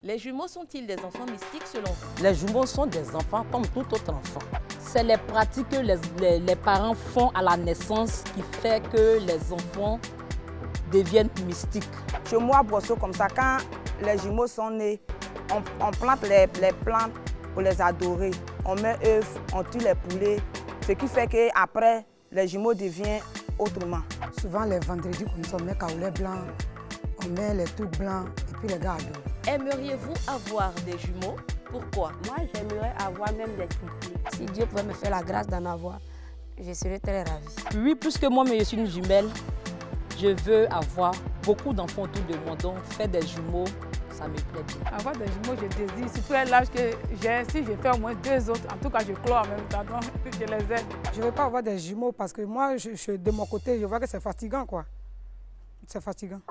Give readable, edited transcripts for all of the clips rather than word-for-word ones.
Les jumeaux sont-ils des enfants mystiques selon vous? Les jumeaux sont des enfants comme tout autre enfant. C'est les pratiques que les parents font à la naissance qui fait que les enfants deviennent mystiques. Chez moi, à Brosseau, comme ça, quand les jumeaux sont nés, on plante les plantes pour les adorer. On met œufs, on tue les poulets, ce qui fait qu'après, les jumeaux deviennent autrement. Souvent, les vendredis, comme ça, on met caoulets blancs, on met les trucs blancs et puis les gars adorent. Aimeriez-vous avoir des jumeaux? Pourquoi? Moi, j'aimerais avoir même des triplés. Si Dieu pouvait me faire la grâce d'en avoir, je serais très ravie. Oui, puisque moi, je suis une jumelle, je veux avoir beaucoup d'enfants autour de moi. Donc, faire des jumeaux, ça me plaît bien. Avoir des jumeaux, je désire. Surtout à l'âge que j'ai, si je fais au moins 2 autres, en tout cas, je clois en même temps. Donc, je les aide. Je ne veux pas avoir des jumeaux parce que moi, de mon côté, je vois que c'est fatigant, quoi. C'est fatigant.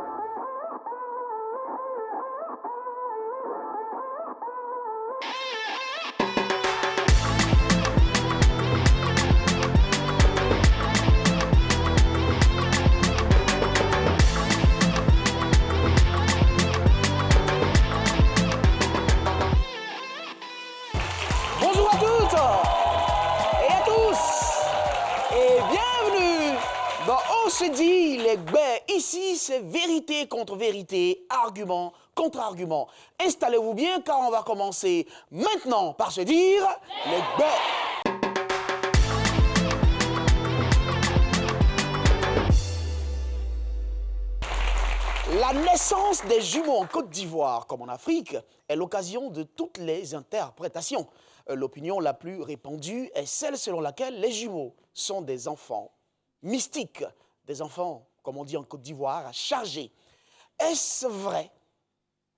Bonjour à toutes et à tous et bienvenue dans On se dit les gbè. Ici, c'est vérité contre vérité, argument contre argument. Installez-vous bien car on va commencer maintenant par se dire les gbè. La naissance des jumeaux en Côte d'Ivoire, comme en Afrique, est l'occasion de toutes les interprétations. L'opinion la plus répandue est celle selon laquelle les jumeaux sont des enfants mystiques, des enfants, comme on dit en Côte d'Ivoire, chargés. Est-ce vrai?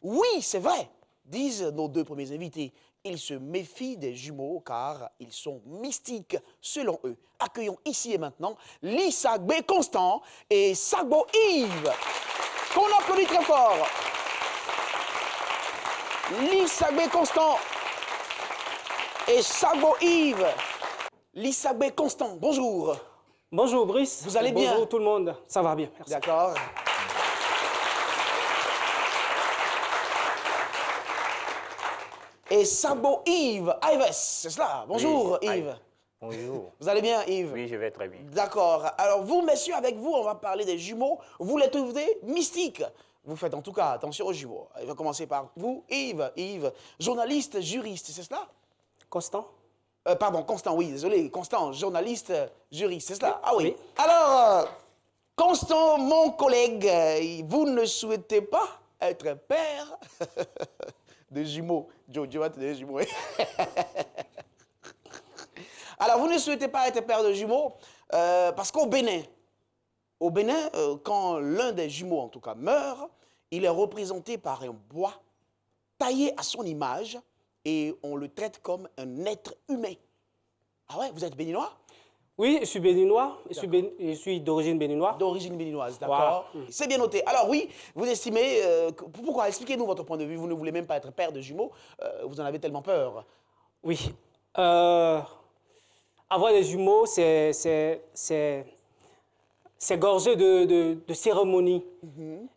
Oui, c'est vrai, disent nos deux premiers invités. Ils se méfient des jumeaux car ils sont mystiques, selon eux. Accueillons ici et maintenant Lissagbe Constant et Sagbo Yves, qu'on applaudit très fort. Lissagbe Constant et Sagbo Yves. Lissagbe Constant, bonjour. Bonjour Brice. Vous allez bien? Bonjour tout le monde. Ça va bien, merci. D'accord. Et Sagbo Yves, Ives, c'est cela. Bonjour Oui, Yves. Bonjour. Vous allez bien Yves? Oui, je vais très bien. D'accord. Alors vous, messieurs, avec vous, on va parler des jumeaux. Vous les trouvez mystiques. Vous faites en tout cas attention aux jumeaux. Je vais commencer par vous, Yves. Yves, journaliste, juriste, c'est cela? Constant? Pardon, Constant, oui, désolé. Constant, journaliste, juriste, c'est cela? Ah oui. Oui. Alors, Constant, mon collègue, vous ne souhaitez pas être père de jumeaux. Joe va te donner des jumeaux. Alors, vous ne souhaitez pas être père de jumeaux parce qu'au Bénin, quand l'un des jumeaux, en tout cas, meurt, il est représenté par un bois taillé à son image et on le traite comme un être humain. Ah ouais, vous êtes béninois? Oui, je suis béninois. Je suis d'origine béninoise. D'origine béninoise, d'accord. Voilà. C'est bien noté. Alors oui, vous estimez... pourquoi? Expliquez-nous votre point de vue. Vous ne voulez même pas être père de jumeaux. Vous en avez tellement peur. Oui. Avoir des jumeaux, c'est gorgé de cérémonies.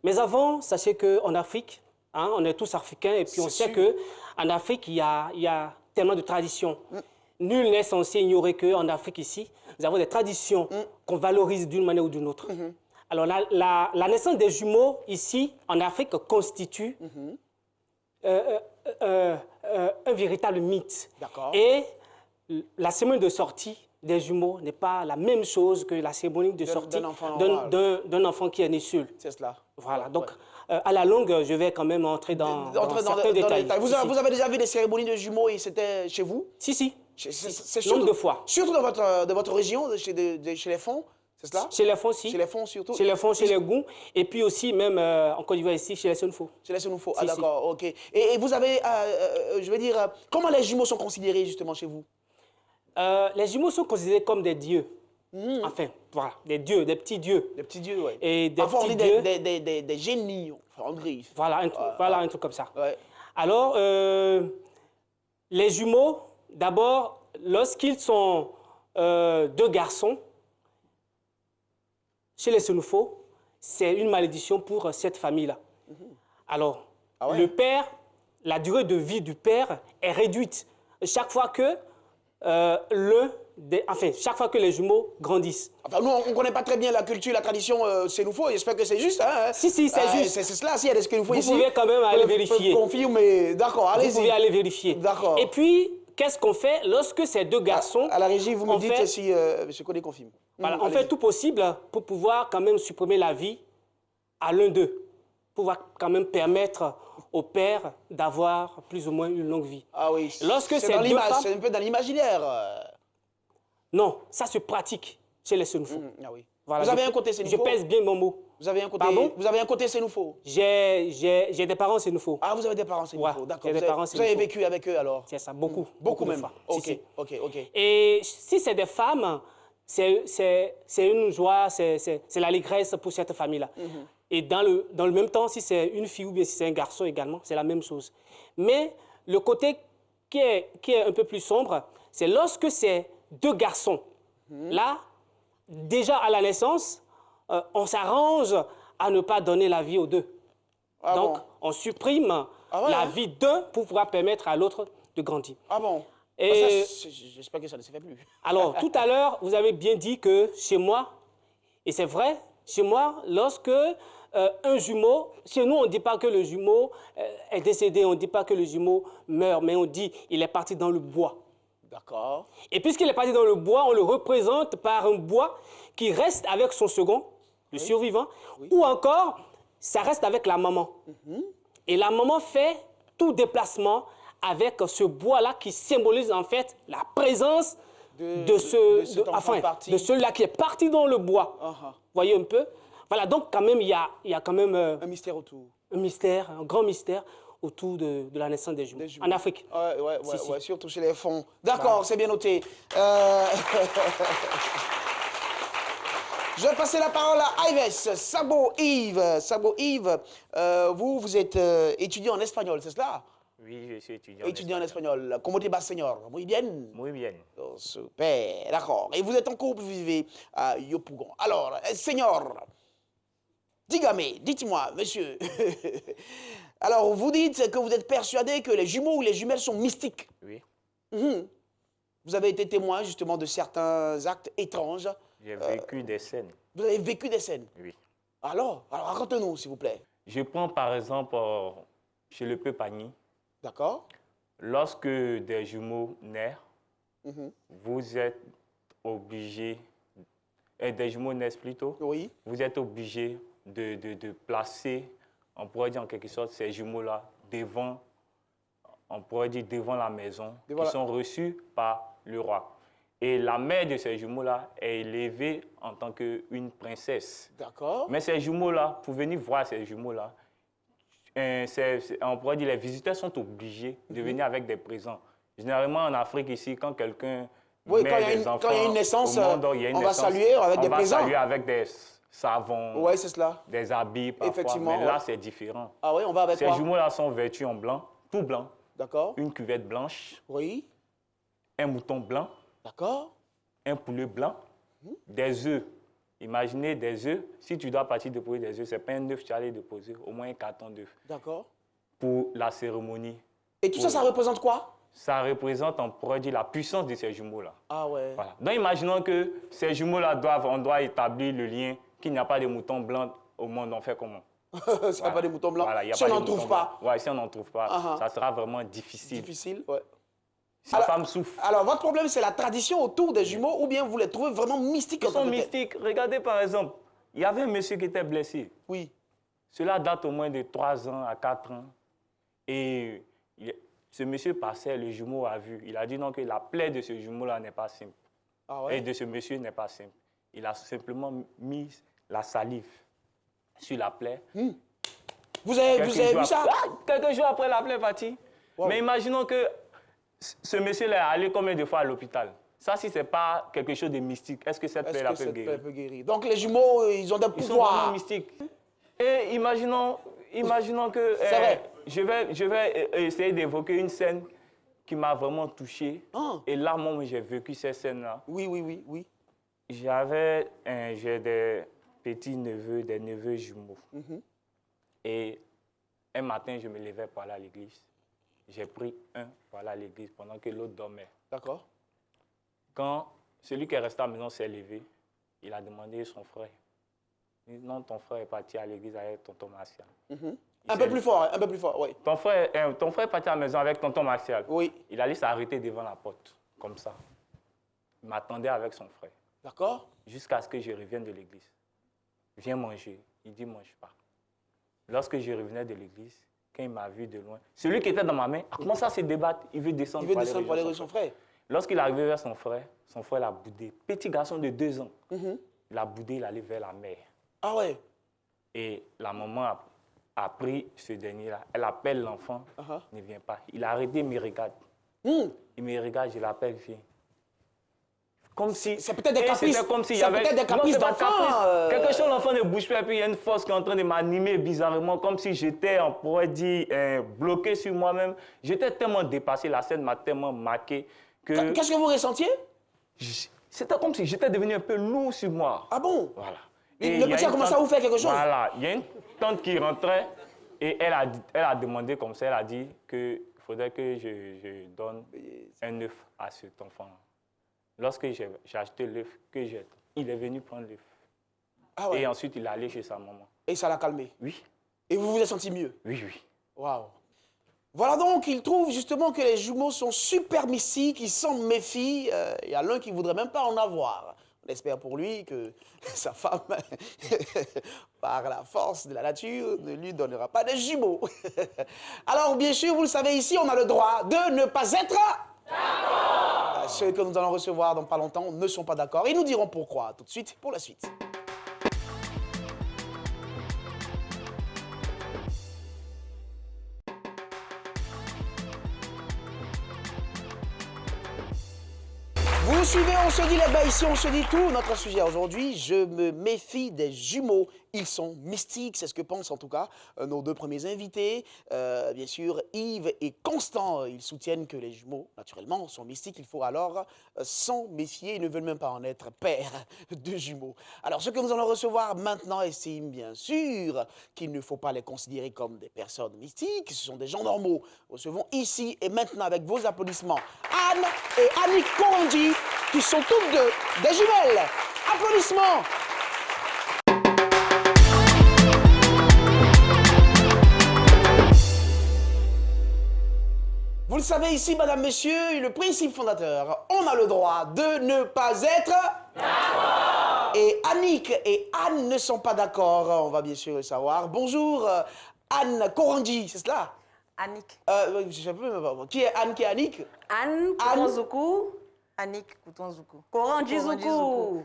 Mais avant, sachez qu'en Afrique, hein, on est tous africains et puis on sait qu'en Afrique, il y a tellement de traditions. Nul n'est censé ignorer qu'en Afrique, ici, nous avons des traditions qu'on valorise d'une manière ou d'une autre. Alors, la naissance des jumeaux, ici, en Afrique, constitue un véritable mythe. Et la cérémonie de sortie des jumeaux n'est pas la même chose que la cérémonie de sortie d'un enfant qui est né seul. C'est cela. Voilà, donc à la longue, je vais quand même entrer dans certains détails. Vous avez déjà vu des cérémonies de jumeaux et c'était chez vous? Si. C'est Nombre de fois. Surtout dans votre région, chez les Fonds, c'est cela? Chez les Fonds, si. Chez les Fonds surtout? Chez les Fonds, chez les Goûts, et puis aussi même en Côte d'Ivoire ici, chez les Senfo. Chez les Senfo, ah d'accord, ok. Et vous avez, je veux dire, comment les jumeaux sont considérés justement chez vous? Les jumeaux sont considérés comme des dieux. Enfin, voilà, des dieux, des petits dieux. Des petits dieux, oui. Et des parfois, petits on dit dieux. des génies, en griffe. Voilà, un truc comme ça. Ouais. Alors, les jumeaux, d'abord, lorsqu'ils sont 2 garçons, chez les Senufo, c'est une malédiction pour cette famille-là. Alors, le père la durée de vie du père est réduite chaque fois que chaque fois que les jumeaux grandissent. Enfin, nous, on ne connaît pas très bien la culture, la tradition Sénoufo. J'espère que c'est juste. Hein? Si, c'est juste. C'est cela, s'il y a des Sénoufo ici. Vous pouvez quand même aller vérifier. Confirmer. D'accord, allez-y. Vous pouvez aller vérifier. D'accord. Et puis, qu'est-ce qu'on fait lorsque ces deux garçons... À la régie, vous me dites si M. Kodé confirme. Voilà, on fait tout possible pour pouvoir quand même supprimer la vie à l'un d'eux. Pouvoir quand même permettre au père d'avoir plus ou moins une longue vie. Ah oui. Lorsque c'est un peu dans l'imaginaire. Non, ça se pratique chez les Sénoufo. Ah oui. Voilà, vous avez un côté Sénoufo? Je pèse bien mon mot. Vous avez un côté, Pardon? Vous avez un côté Sénoufo? J'ai des parents Sénoufo. Ah, vous avez des parents Sénoufo, Ouais, d'accord. Vous avez vécu avec eux alors? C'est ça, beaucoup. Beaucoup de même. fois. Ok, Si. ok. Et si c'est des femmes, c'est une joie, c'est l'allégresse pour cette famille-là. Et dans le même temps, si c'est une fille ou bien si c'est un garçon également, c'est la même chose. Mais le côté qui est un peu plus sombre, c'est lorsque c'est deux garçons. Là, déjà à la naissance, on s'arrange à ne pas donner la vie aux deux. Ah Donc, bon? on supprime la vie d'un pour pouvoir permettre à l'autre de grandir. Ah bon? Et j'espère que ça ne se fait plus. Alors, tout à l'heure, vous avez bien dit que chez moi, et c'est vrai, chez moi, lorsque un jumeau, chez nous, on ne dit pas que le jumeau est décédé, on ne dit pas que le jumeau meurt, mais on dit qu'il est parti dans le bois. D'accord. Et puisqu'il est parti dans le bois, on le représente par un bois qui reste avec son second, le survivant, ou encore, ça reste avec la maman. Et la maman fait tout déplacement avec ce bois-là qui symbolise en fait la présence de celui-là qui est parti dans le bois. Voyez un peu? Voilà, donc quand même, il y a quand même... un mystère autour. Un mystère, un grand mystère autour de la naissance des jumeaux. En Afrique. Ouais, surtout chez les fonds. D'accord, c'est bien noté. Je vais passer la parole à Ives, Sabo Yves. Sabo Yves, vous êtes étudiant en espagnol, c'est cela? Oui, je suis étudiant. Étudiant en espagnol. Comment te vas, señor? Muy bien? Muy bien. Oh, super, d'accord. Et vous êtes en couple, vous vivez à Yopougon. Alors, señor, dites-moi, monsieur. Alors, vous dites que vous êtes persuadé que les jumeaux ou les jumelles sont mystiques. Oui. Vous avez été témoin, justement, de certains actes étranges. J'ai vécu des scènes. Vous avez vécu des scènes? Oui. Alors racontez-nous, s'il vous plaît. Je prends, par exemple, chez le Pepani. D'accord. Lorsque des jumeaux naissent, vous êtes obligé, des jumeaux naissent plutôt, oui. Vous êtes obligé de placer, on pourrait dire en quelque sorte, ces jumeaux-là devant, on pourrait dire devant la maison, qui sont reçus par le roi. Et la mère de ces jumeaux-là est élevée en tant qu'une princesse. D'accord. Mais ces jumeaux-là, pour venir voir ces jumeaux-là, on pourrait dire les visiteurs sont obligés de venir avec des présents. Généralement, en Afrique, ici, quand quelqu'un met des enfants quand il y a une naissance, au monde, on va saluer avec des présents. On va saluer avec des savons, c'est cela. des habits parfois. Effectivement, mais là, c'est différent. Ah oui, on va avec Ces jumeaux-là sont vêtus en blanc, tout blanc. D'accord. Une cuvette blanche. Oui. Un mouton blanc. D'accord. Un poulet blanc. Des œufs. Imaginez des œufs. Si tu dois partir déposer des œufs, ce n'est pas un œuf que tu allais déposer, au moins un carton d'œufs. D'accord. Pour la cérémonie. Et tout ça, ça représente quoi? Ça représente, on pourrait dire, la puissance de ces jumeaux-là. Ah ouais. Voilà. Donc, imaginons que ces jumeaux-là on doit établir le lien qu'il n'y a pas de moutons blancs au monde. On fait comment? Il n'y a pas de moutons blancs. Voilà, si on n'en trouve pas. Oui, si on n'en trouve pas, ça sera vraiment difficile. Difficile, ouais. Si la femme souffre. Alors, votre problème, c'est la tradition autour des jumeaux ou bien vous les trouvez vraiment mystiques? Ils sont mystiques. Regardez, par exemple, il y avait un monsieur qui était blessé. Oui. Cela date au moins de 3 ans à 4 ans. Et ce monsieur passait, le jumeau a vu. Il a dit non, que la plaie de ce jumeau-là n'est pas simple. Ah ouais? Et de ce monsieur n'est pas simple. Il a simplement mis la salive sur la plaie. Vous avez vu ça? Quelques jours après, la plaie est partie. Wow. Mais imaginons que ce monsieur-là est allé combien de fois à l'hôpital? Ça, si ce n'est pas quelque chose de mystique, est-ce que cette plaie-là peut guérir? Donc les jumeaux, ils ont des pouvoirs. Ils sont vraiment mystiques. Et imaginons que je vais essayer d'évoquer une scène qui m'a vraiment touché. Et là, moi, j'ai vécu cette scène-là. Oui. J'ai des petits neveux, des neveux jumeaux. Et un matin, je me levais pour aller à l'église. j'ai pris un pour aller à l'église pendant que l'autre dormait. D'accord. Quand celui qui est resté à la maison s'est levé, il a demandé à son frère. Il dit, non, ton frère est parti à l'église avec tonton Martial. Un peu plus fort, oui. Ton frère est parti à la maison avec tonton Martial. Oui. Il allait s'arrêter devant la porte, comme ça. Il m'attendait avec son frère. D'accord. Jusqu'à ce que je revienne de l'église. Viens manger. Il dit, mange pas. Lorsque je revenais de l'église, quand il m'a vu de loin, celui qui était dans ma main a commencé à se débattre. Il veut descendre pour aller rejoindre son frère. Lorsqu'il est arrivé vers son frère l'a boudé. Petit garçon de 2 ans. Il a boudé, il allait vers la mer. Ah ouais. Et la maman a pris ce dernier-là. Elle appelle l'enfant, il ne vient pas. Il a arrêté, il me regarde. Il me regarde, je l'appelle, viens. Comme si... C'est peut-être des caprices. C'était comme s'il y c'est avait... peut-être des caprices d'enfant. Quelque chose, l'enfant ne bouge pas, et puis il y a une force qui est en train de m'animer bizarrement, comme si j'étais, on pourrait dire, bloqué sur moi-même. J'étais tellement dépassé, la scène m'a tellement marqué que... Qu'est-ce que vous ressentiez? C'était comme si j'étais devenu un peu lourd sur moi. Ah bon? Voilà. Le petit a commencé à vous faire quelque chose? Voilà. Il y a une tante qui rentrait et elle a demandé comme ça, elle a dit qu'il faudrait que je donne un œuf à cet enfant. Lorsque j'ai acheté l'œuf, il est venu prendre l'œuf. Ah ouais. Et ensuite, il est allé chez sa maman. Et ça l'a calmé? Oui. Et vous vous êtes senti mieux? Oui, oui. Waouh. Voilà donc, il trouve justement que les jumeaux sont super mystiques, ils s'en méfient. Il y a l'un qui ne voudrait même pas en avoir. On espère pour lui que sa femme, par la force de la nature, ne lui donnera pas des jumeaux. Alors, bien sûr, vous le savez, ici, on a le droit de ne pas être... d'accord. Ceux que nous allons recevoir dans pas longtemps ne sont pas d'accord. Et nous dirons pourquoi tout de suite pour la suite. Vous suivez, on se dit là-bas, ici on se dit tout. Notre sujet aujourd'hui, je me méfie des jumeaux. Ils sont mystiques, c'est ce que pensent en tout cas nos 2 premiers invités. Bien sûr, Yves et Constant, ils soutiennent que les jumeaux, naturellement, sont mystiques. Il faut alors s'en méfier. Ils ne veulent même pas en être père de jumeaux. Alors, ceux que nous allons recevoir maintenant estiment bien sûr qu'il ne faut pas les considérer comme des personnes mystiques. Ce sont des gens normaux. Recevons ici et maintenant avec vos applaudissements Anne et Annick Koronji, qui sont toutes 2 des jumelles. Applaudissements. Vous le savez ici, madame, messieurs, le principe fondateur, on a le droit de ne pas être d'accord. Et Annick et Anne ne sont pas d'accord, on va bien sûr le savoir. Bonjour, Anne Koronji, c'est cela? Annick. Je sais pas, qui est Anne, qui est Annick? Anne Koutonzoukou. Annick Koutonzoukou. Koronji Zoukou.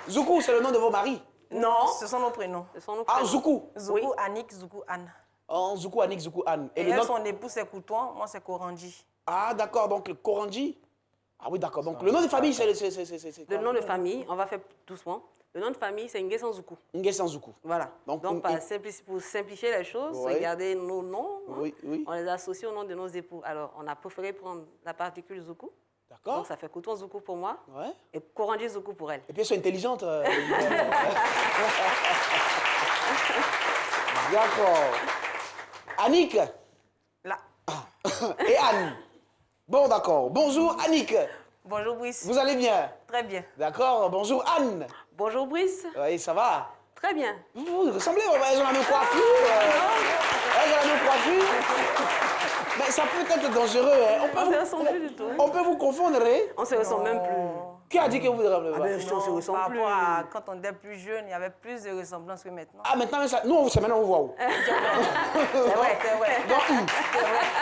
Zoukou, c'est le nom de vos maris? Non, ce sont nos prénoms. Ah, Zoukou? Zoukou, oui. Annick, Zoukou, Anne. Oh, Zoukou, Annick, Zoukou, Anne. Et elle, son époux, c'est Kouton, moi, c'est Koronji. Ah, d'accord, donc le Koronji? Ah oui, d'accord, donc le nom de famille, c'est... Le nom de famille, on va faire doucement. Le nom de famille, c'est Nguessanzoukou. Nguessanzoukou. Voilà. Donc pour simplifier les choses, oui. Regardez nos noms, oui, oui. On les associe au nom de nos époux. Alors, on a préféré prendre la particule Zoukou. D'accord. Donc, ça fait Kouton Zoukou pour moi, ouais. Et Koronji Zoukou pour elle. Et puis, elles sont intelligentes. D'accord. Annick. Là. Et Anne. Bon, d'accord. Bonjour, Annick. Bonjour, Brice. Vous allez bien? Très bien. D'accord. Bonjour, Anne. Bonjour, Brice. Oui, ça va? Très bien. Vous ressemblez, elles ont la même coiffure. Elles ont la même coiffure. Mais ça peut être dangereux. Hein. On ne se ressemble plus du tout. On peut vous confondre, hein? On ne se ressemble même plus. Qui a dit que vous ne ressemblez pas? On se ressemble plus. Quand on était plus jeune, il y avait plus de ressemblances que maintenant. Ah, maintenant, ça... nous, c'est maintenant on voit où? C'est vrai, c'est vrai. Donc,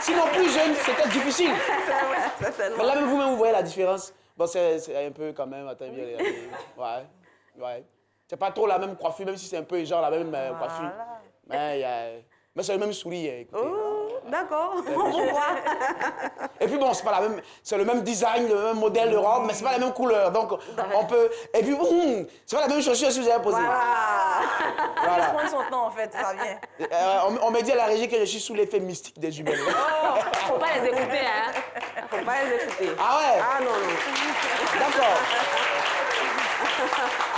sinon, plus jeune, c'était difficile. C'est vrai, certainement. Mais là, même vous-même, vous voyez la différence. Bon, c'est un peu quand même, attends, bien. Ouais, ouais. C'est pas trop la même coiffure, même si c'est un peu genre la même coiffure. Mais c'est le même sourire. Oh, d'accord. Et puis bon, c'est pas la même, c'est le même design, le même modèle de robe, mais c'est pas la même couleur. Donc on peut. Et puis c'est pas la même chaussure si vous avez posé. Voilà. Prendre son temps en fait, ça vient. On me dit à la régie que je suis sous l'effet mystique des jumelles. Faut pas les écouter, hein. Faut pas les écouter. Ah ouais? Ah non, non. D'accord.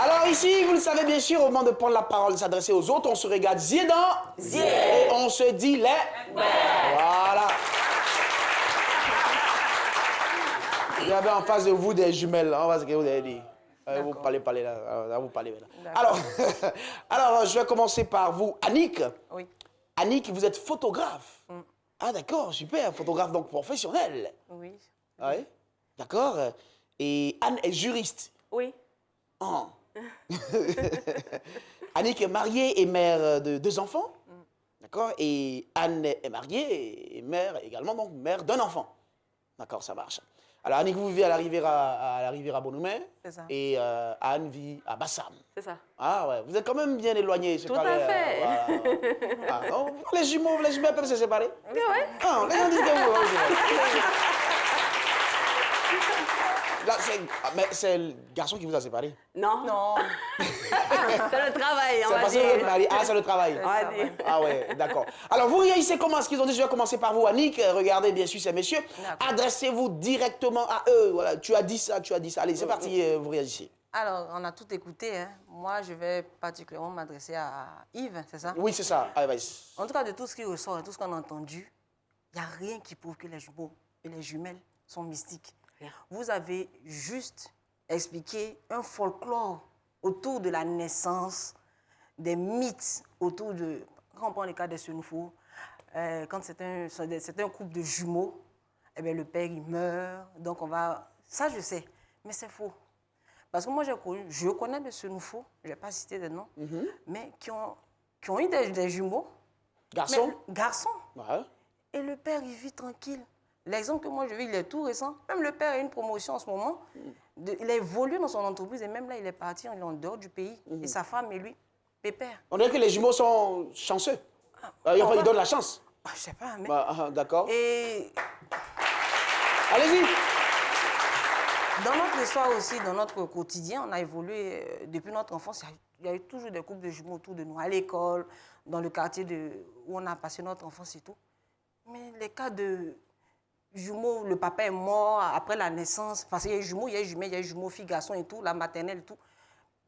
Alors ici, vous le savez bien sûr, au moment de prendre la parole, de s'adresser aux autres, on se regarde zier dans zier et on se dit les. Voilà. Il y avait en face de vous des jumelles, on va ce que vous avez dit. Vous parlez là, vous parlez maintenant. Alors, je vais commencer par vous, Annick. Oui. Annick, vous êtes photographe. Ah d'accord, super, photographe donc professionnel. Oui. Oui, d'accord. Et Anne est juriste. Oui. Oh. Annick est mariée et mère de 2 enfants. D'accord. Et Anne est mariée et mère également, donc mère d'un enfant. D'accord, ça marche. Alors Annick, vous vivez à la Riviera Bonhomé. C'est ça. Et Anne vit à Bassam. C'est ça. Ah ouais, vous êtes quand même bien éloignés. Tout à fait. Les jumeaux peuvent se séparer. Oui, ouais. Ah, les gens disent que vous. Là, c'est le garçon qui vous a séparé. Non. Non. C'est le travail, on va parce dire. que vous êtes mariés. Ah, c'est le travail. On va dire. Ah ouais, d'accord. Alors, vous réagissez comment à ce qu'ils ont dit? Je vais commencer par vous, Annick. Regardez bien sûr ces messieurs. Adressez-vous directement à eux. Voilà, tu as dit ça, tu as dit ça. Allez, c'est parti, vous réagissez. Alors, on a tout écouté. Hein. Moi, je vais particulièrement m'adresser à Yves, c'est ça? Oui, c'est ça. Allez, vas-y. En tout cas, de tout ce qui ressort et tout ce qu'on a entendu, il n'y a rien qui prouve que les jumeaux et les jumelles sont mystiques. Vous avez juste expliqué un folklore autour de la naissance, des mythes autour de... Quand on prend le cas des Senoufo, quand c'est un couple de jumeaux, eh bien, le père, il meurt, donc on va... Ça, je sais, mais c'est faux. Parce que moi, je connais des Senoufo, je ne vais pas citer de noms, mais qui ont eu des jumeaux. Garçons? Garçons. Ouais. Et le père, il vit tranquille. L'exemple que moi je vis, il est tout récent. Même le père a une promotion en ce moment. Il a évolué dans son entreprise et même là, il est parti, il est en dehors du pays. Et sa femme et lui, pépère. On dirait que les jumeaux sont chanceux. Ils donnent la chance. Je sais pas, mais... D'accord. Et... Allez-y. Dans notre histoire aussi, dans notre quotidien, on a évolué depuis notre enfance. Il y a eu toujours des couples de jumeaux autour de nous, à l'école, dans le quartier où on a passé notre enfance et tout. Mais les cas de... jumeaux, le papa est mort après la naissance, parce qu'il y a jumeaux, il y a jumelles, il y a jumeaux, filles, garçons et tout, la maternelle et tout.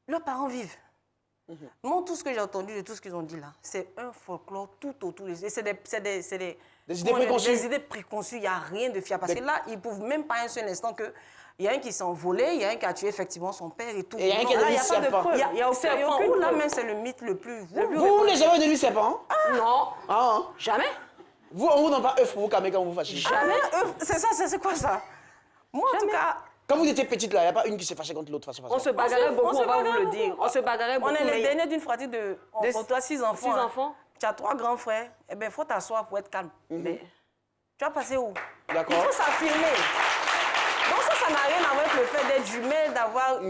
Leurs parents vivent. Moi, tout ce que j'ai entendu de tout ce qu'ils ont dit là, c'est un folklore tout autour. C'est des idées préconçues. Des idées préconçues, il n'y a rien de fiable. Parce que là, ils ne prouvent même pas un seul instant qu'il y a un qui s'est envolé, il y a un qui a tué effectivement son père et tout. Et il y a un qui a pas de preuve. Il y a aucun. Là même, c'est le mythe le plus... Vous n'avez jamais donné serpent? Non. Ah, jamais. Vous, on vous donne pas œuf pour vous calmer quand vous vous fâchez? Jamais œuf. C'est ça, c'est quoi ça? Moi, en tout cas... Quand vous étiez petite, là, il n'y a pas une qui s'est fâchée contre l'autre face à face? On se bagarrait beaucoup, on va vous le dire. On se bagarrait beaucoup. On est les derniers d'une fratrie de... Toi, 6 enfants. 6 enfants. Tu as 3 grands frères. Eh bien, il faut t'asseoir pour être calme. Mais tu vas passer où? D'accord. Il faut s'affirmer. Donc ça n'a rien à voir avec le fait d'être jumelle, d'avoir...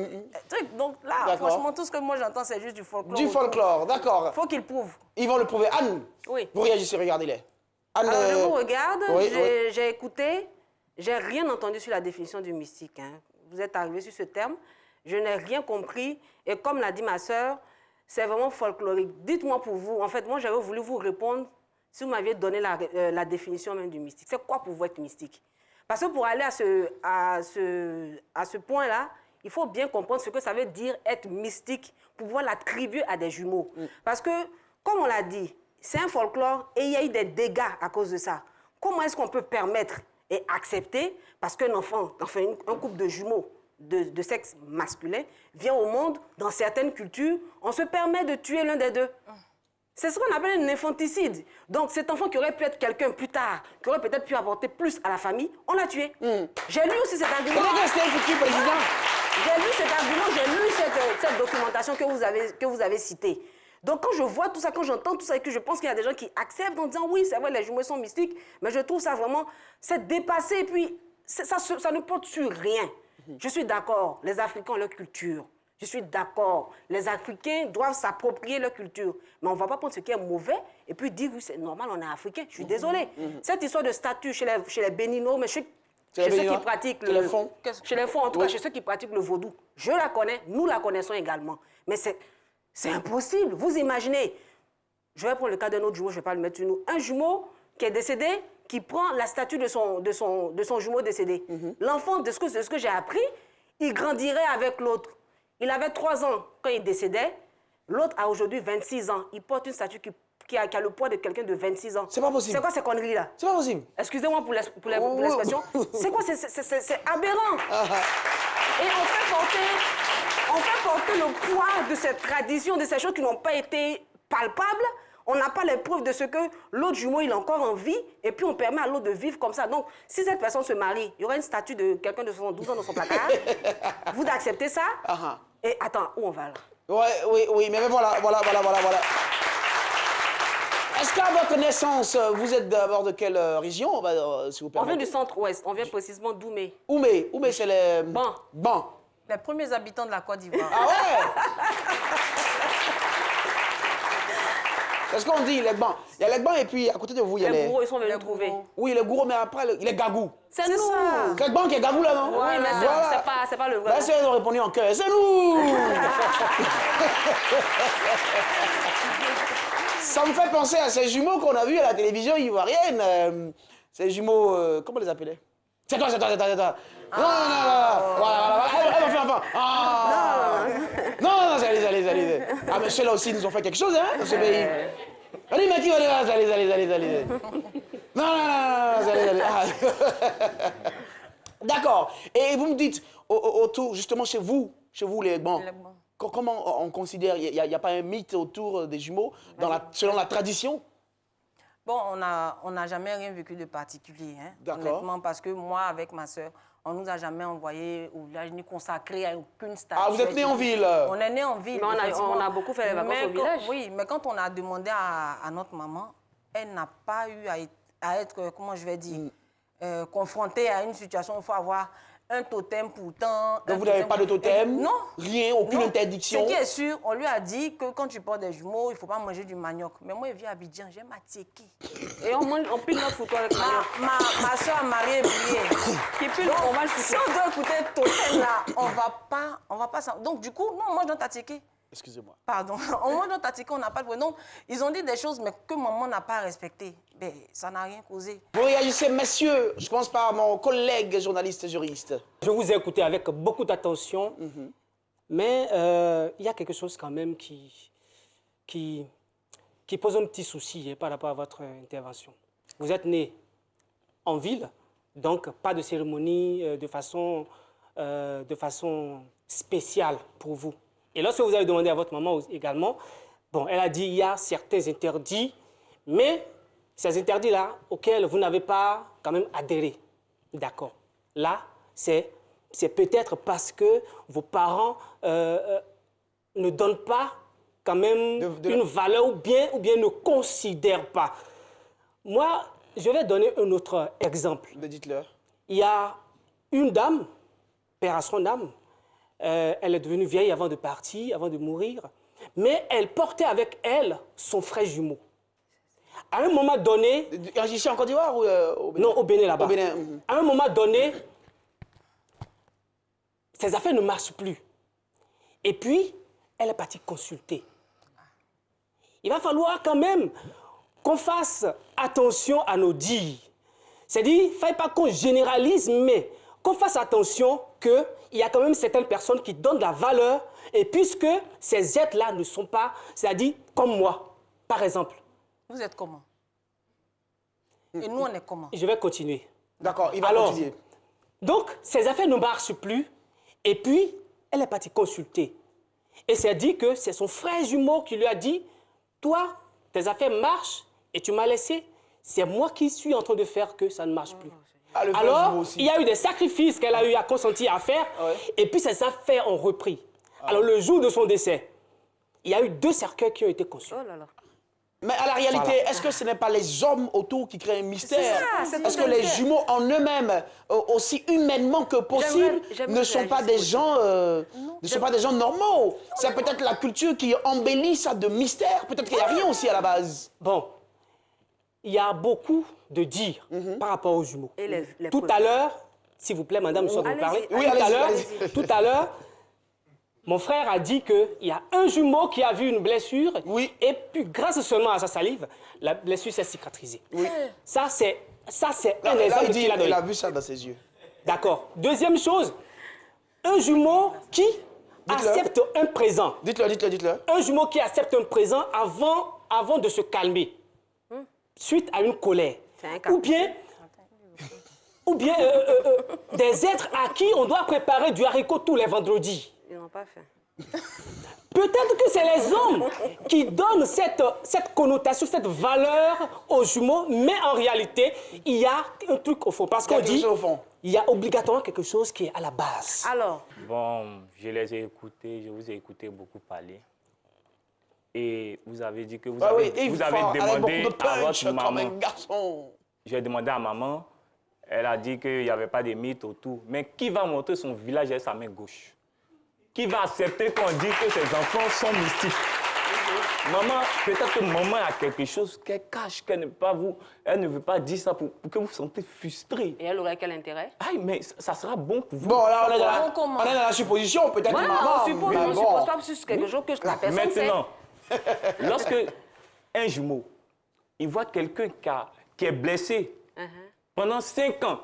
Donc là, franchement, tout ce que moi j'entends, c'est juste du folklore. Du folklore, d'accord. Il faut qu'ils prouvent. Ils vont le prouver. Anne, oui. Vous réagissez, regardez-les. Anne, alors, je vous regarde, oui, j'ai écouté, j'ai rien entendu sur la définition du mystique. Hein. Vous êtes arrivé sur ce terme, je n'ai rien compris. Et comme l'a dit ma sœur, c'est vraiment folklorique. Dites-moi pour vous, en fait, moi j'avais voulu vous répondre si vous m'aviez donné la définition même du mystique. C'est quoi pour vous être mystique? Parce que pour aller à ce point-là, il faut bien comprendre ce que ça veut dire être mystique pour pouvoir l'attribuer à des jumeaux. Parce que, comme on l'a dit, c'est un folklore et il y a eu des dégâts à cause de ça. Comment est-ce qu'on peut permettre et accepter, parce qu'un enfant, enfin un couple de jumeaux de sexe masculin vient au monde, dans certaines cultures, on se permet de tuer l'un des deux. C'est ce qu'on appelle un infanticide. Donc cet enfant qui aurait pu être quelqu'un plus tard, qui aurait peut-être pu apporter plus à la famille, on l'a tué. J'ai lu aussi cet argument. J'ai lu cet argument, j'ai lu cette documentation que vous avez citée. Donc quand je vois tout ça, quand j'entends tout ça, et que je pense qu'il y a des gens qui acceptent en disant oui, c'est vrai, les jumeaux sont mystiques, mais je trouve ça vraiment, c'est dépassé, et puis ça ne porte sur rien. Je suis d'accord, les Africains ont leur culture. Je suis d'accord, les Africains doivent s'approprier leur culture. Mais on ne va pas prendre ce qui est mauvais et puis dire oui, c'est normal, on est Africain. Je suis désolée. Cette histoire de statut chez les Béninois, mais chez ceux qui pratiquent chez les Fonds, en tout cas, chez ceux qui pratiquent le vaudou, je la connais, nous la connaissons également. Mais c'est impossible. Vous imaginez, je vais prendre le cas d'un autre jumeau, je ne vais pas le mettre sur nous. Un jumeau qui est décédé, qui prend la statue de son jumeau décédé. L'enfant, de ce que j'ai appris, il grandirait avec l'autre. Il avait 3 ans quand il décédait. L'autre a aujourd'hui 26 ans. Il porte une statue qui a le poids de quelqu'un de 26 ans. C'est pas possible. C'est quoi ces conneries-là? C'est pas possible. Excusez-moi pour l'expression. C'est quoi? C'est aberrant. Et on fait porter le poids de cette tradition, de ces choses qui n'ont pas été palpables. On n'a pas les preuves de ce que l'autre jumeau, il est encore en vie, et puis on permet à l'autre de vivre comme ça. Donc, si cette personne se marie, il y aura une statue de quelqu'un de 72 ans dans son placard. Vous acceptez ça? Et attends, où on va là? Oui, mais voilà. Est-ce qu'à votre naissance, vous êtes d'abord de quelle région, si vous permettez? On vient du centre-ouest, on vient précisément d'Oumé. Oumé, c'est les... Ban. Les premiers habitants de la Côte d'Ivoire. Ah ouais? C'est ce qu'on dit, les Bans. Il y a les Bans et puis à côté de vous, il y a les... Les gourous, ils sont venus trouver. Oui, les gourous, mais après, il est Gagou. C'est nous. Quel Ban qui est Gagou là, non? Oui, mais c'est pas le vrai. Là, ils ont répondu en cœur. C'est nous. Ça me fait penser à ces jumeaux qu'on a vus à la télévision ivoirienne. Ces jumeaux, comment on les appelait? C'est toi. Voilà. Non, allez. Ah, mais ceux-là aussi, ils nous ont fait quelque chose, hein, dans ce pays. Allez, Maki, allez. Non, allez. D'accord. Et vous me dites, autour, justement, chez vous les Bans, comment on considère, il n'y a pas un mythe autour des jumeaux, selon la tradition? Bon, on n'a jamais rien vécu de particulier, hein, honnêtement, parce que moi, avec ma soeur, on ne nous a jamais envoyé au village ni consacré à aucune statue. Ah, vous êtes né en ville? On est né en ville. Mais on a beaucoup fait les vacances au village. Oui, mais quand on a demandé à notre maman, elle n'a pas eu à être, comment je vais dire, confrontée à une situation où il faut avoir un totem pourtant. Donc vous n'avez pas de totem? Non. Rien, aucune interdiction? Ce qui est sûr, on lui a dit que quand tu portes des jumeaux, il ne faut pas manger du manioc. Mais moi, je vis à Abidjan, j'aime ma tieki. Et on pile notre photo avec manioc. Ma soeur a marié Brié. Qui pile le fromage. Si on doit écouter totem là, on va pas ça. Donc du coup, nous, on mange dans ta tieki. Excusez-moi. Pardon. On mange dans ta tieki, on n'a pas de problème. Donc, ils ont dit des choses, mais que maman n'a pas respectées. Ben, ça n'a rien causé. Vous réagissez, messieurs. Je commence par mon collègue journaliste juriste. Je vous ai écouté avec beaucoup d'attention, mais il y a quelque chose quand même qui pose un petit souci par rapport à votre intervention. Vous êtes né en ville, donc pas de cérémonie de façon spéciale pour vous. Et lorsque vous avez demandé à votre maman également, bon, elle a dit qu'il y a certains interdits, mais ces interdits-là auxquels vous n'avez pas quand même adhéré. D'accord. Là, c'est peut-être parce que vos parents ne donnent pas quand même une valeur ou bien ne considèrent pas. Moi, je vais donner un autre exemple. Dites-le. Il y a une dame, père à son âme, elle est devenue vieille avant de partir, avant de mourir, mais elle portait avec elle son frère jumeau. À un moment donné... Ici en Côte d'Ivoire ou au Bénin? Non, au Bénin là-bas. Au Bénin. À un moment donné, ses affaires ne marchent plus. Et puis, elle est partie consulter. Il va falloir quand même qu'on fasse attention à nos dires. C'est-à-dire, il ne faille pas qu'on généralise, mais qu'on fasse attention qu'il y a quand même certaines personnes qui donnent de la valeur, et puisque ces êtres-là ne sont pas, c'est-à-dire comme moi, par exemple. Vous êtes comment? Et nous, on est comment? Je vais continuer. D'accord, il va continuer. Donc, ces affaires ne marchent plus, et puis, elle est partie consulter. Et c'est dit que c'est son frère jumeau qui lui a dit, toi, tes affaires marchent, et tu m'as laissé, c'est moi qui suis en train de faire que ça ne marche plus. Alors, il y a eu des sacrifices qu'elle a eu à consentir à faire, et puis ces affaires ont repris. Alors, le jour de son décès, il y a eu 2 cercueils qui ont été conçus. Oh là là. Mais à la réalité, est-ce que ce n'est pas les hommes autour qui créent un mystère? Est-ce que les jumeaux en eux-mêmes, aussi humainement que possible, ne sont pas des gens, normaux? C'est peut-être la culture qui embellit ça de mystère. Peut-être qu'il n'y a rien aussi à la base. Bon, il y a beaucoup de dires par rapport aux jumeaux. Et tout à l'heure, s'il vous plaît, madame, soit vous parlez. Oui, tout à l'heure, mon frère a dit qu'il y a un jumeau qui a vu une blessure, et puis grâce seulement à sa salive, la blessure s'est cicatrisée. Oui. Ça, c'est un exemple qu'il a donné. Il a vu ça dans ses yeux. D'accord. Deuxième chose, un jumeau qui accepte un présent. Dites-le. Un jumeau qui accepte un présent avant de se calmer, suite à une colère. Ou bien des êtres à qui on doit préparer du haricot tous les vendredis. Ils n'ont pas fait. Peut-être que c'est les hommes qui donnent cette connotation, cette valeur aux jumeaux, mais en réalité, il y a un truc au fond. Parce qu'on dit, il y a obligatoirement quelque chose qui est à la base. Alors? Bon, je les ai écoutés, je vous ai écouté beaucoup parler. Et vous avez dit que vous avez demandé à votre maman. J'ai demandé à maman, elle a dit qu'il n'y avait pas de mythes autour. Mais qui va montrer son village avec sa main gauche? Qui va accepter qu'on dise que ses enfants sont mystiques? Maman, peut-être que maman a quelque chose qu'elle cache, qu'elle ne veut pas vous... Elle ne veut pas dire ça pour que vous vous sentez frustré. Et elle aurait quel intérêt? Aïe, mais ça sera bon pour vous. Bon, là, on est dans la supposition, peut-être voilà, maman. On ne suppose pas sur quelque chose que la personne sait. Maintenant, lorsque un jumeau, il voit quelqu'un qui est blessé pendant 5 ans,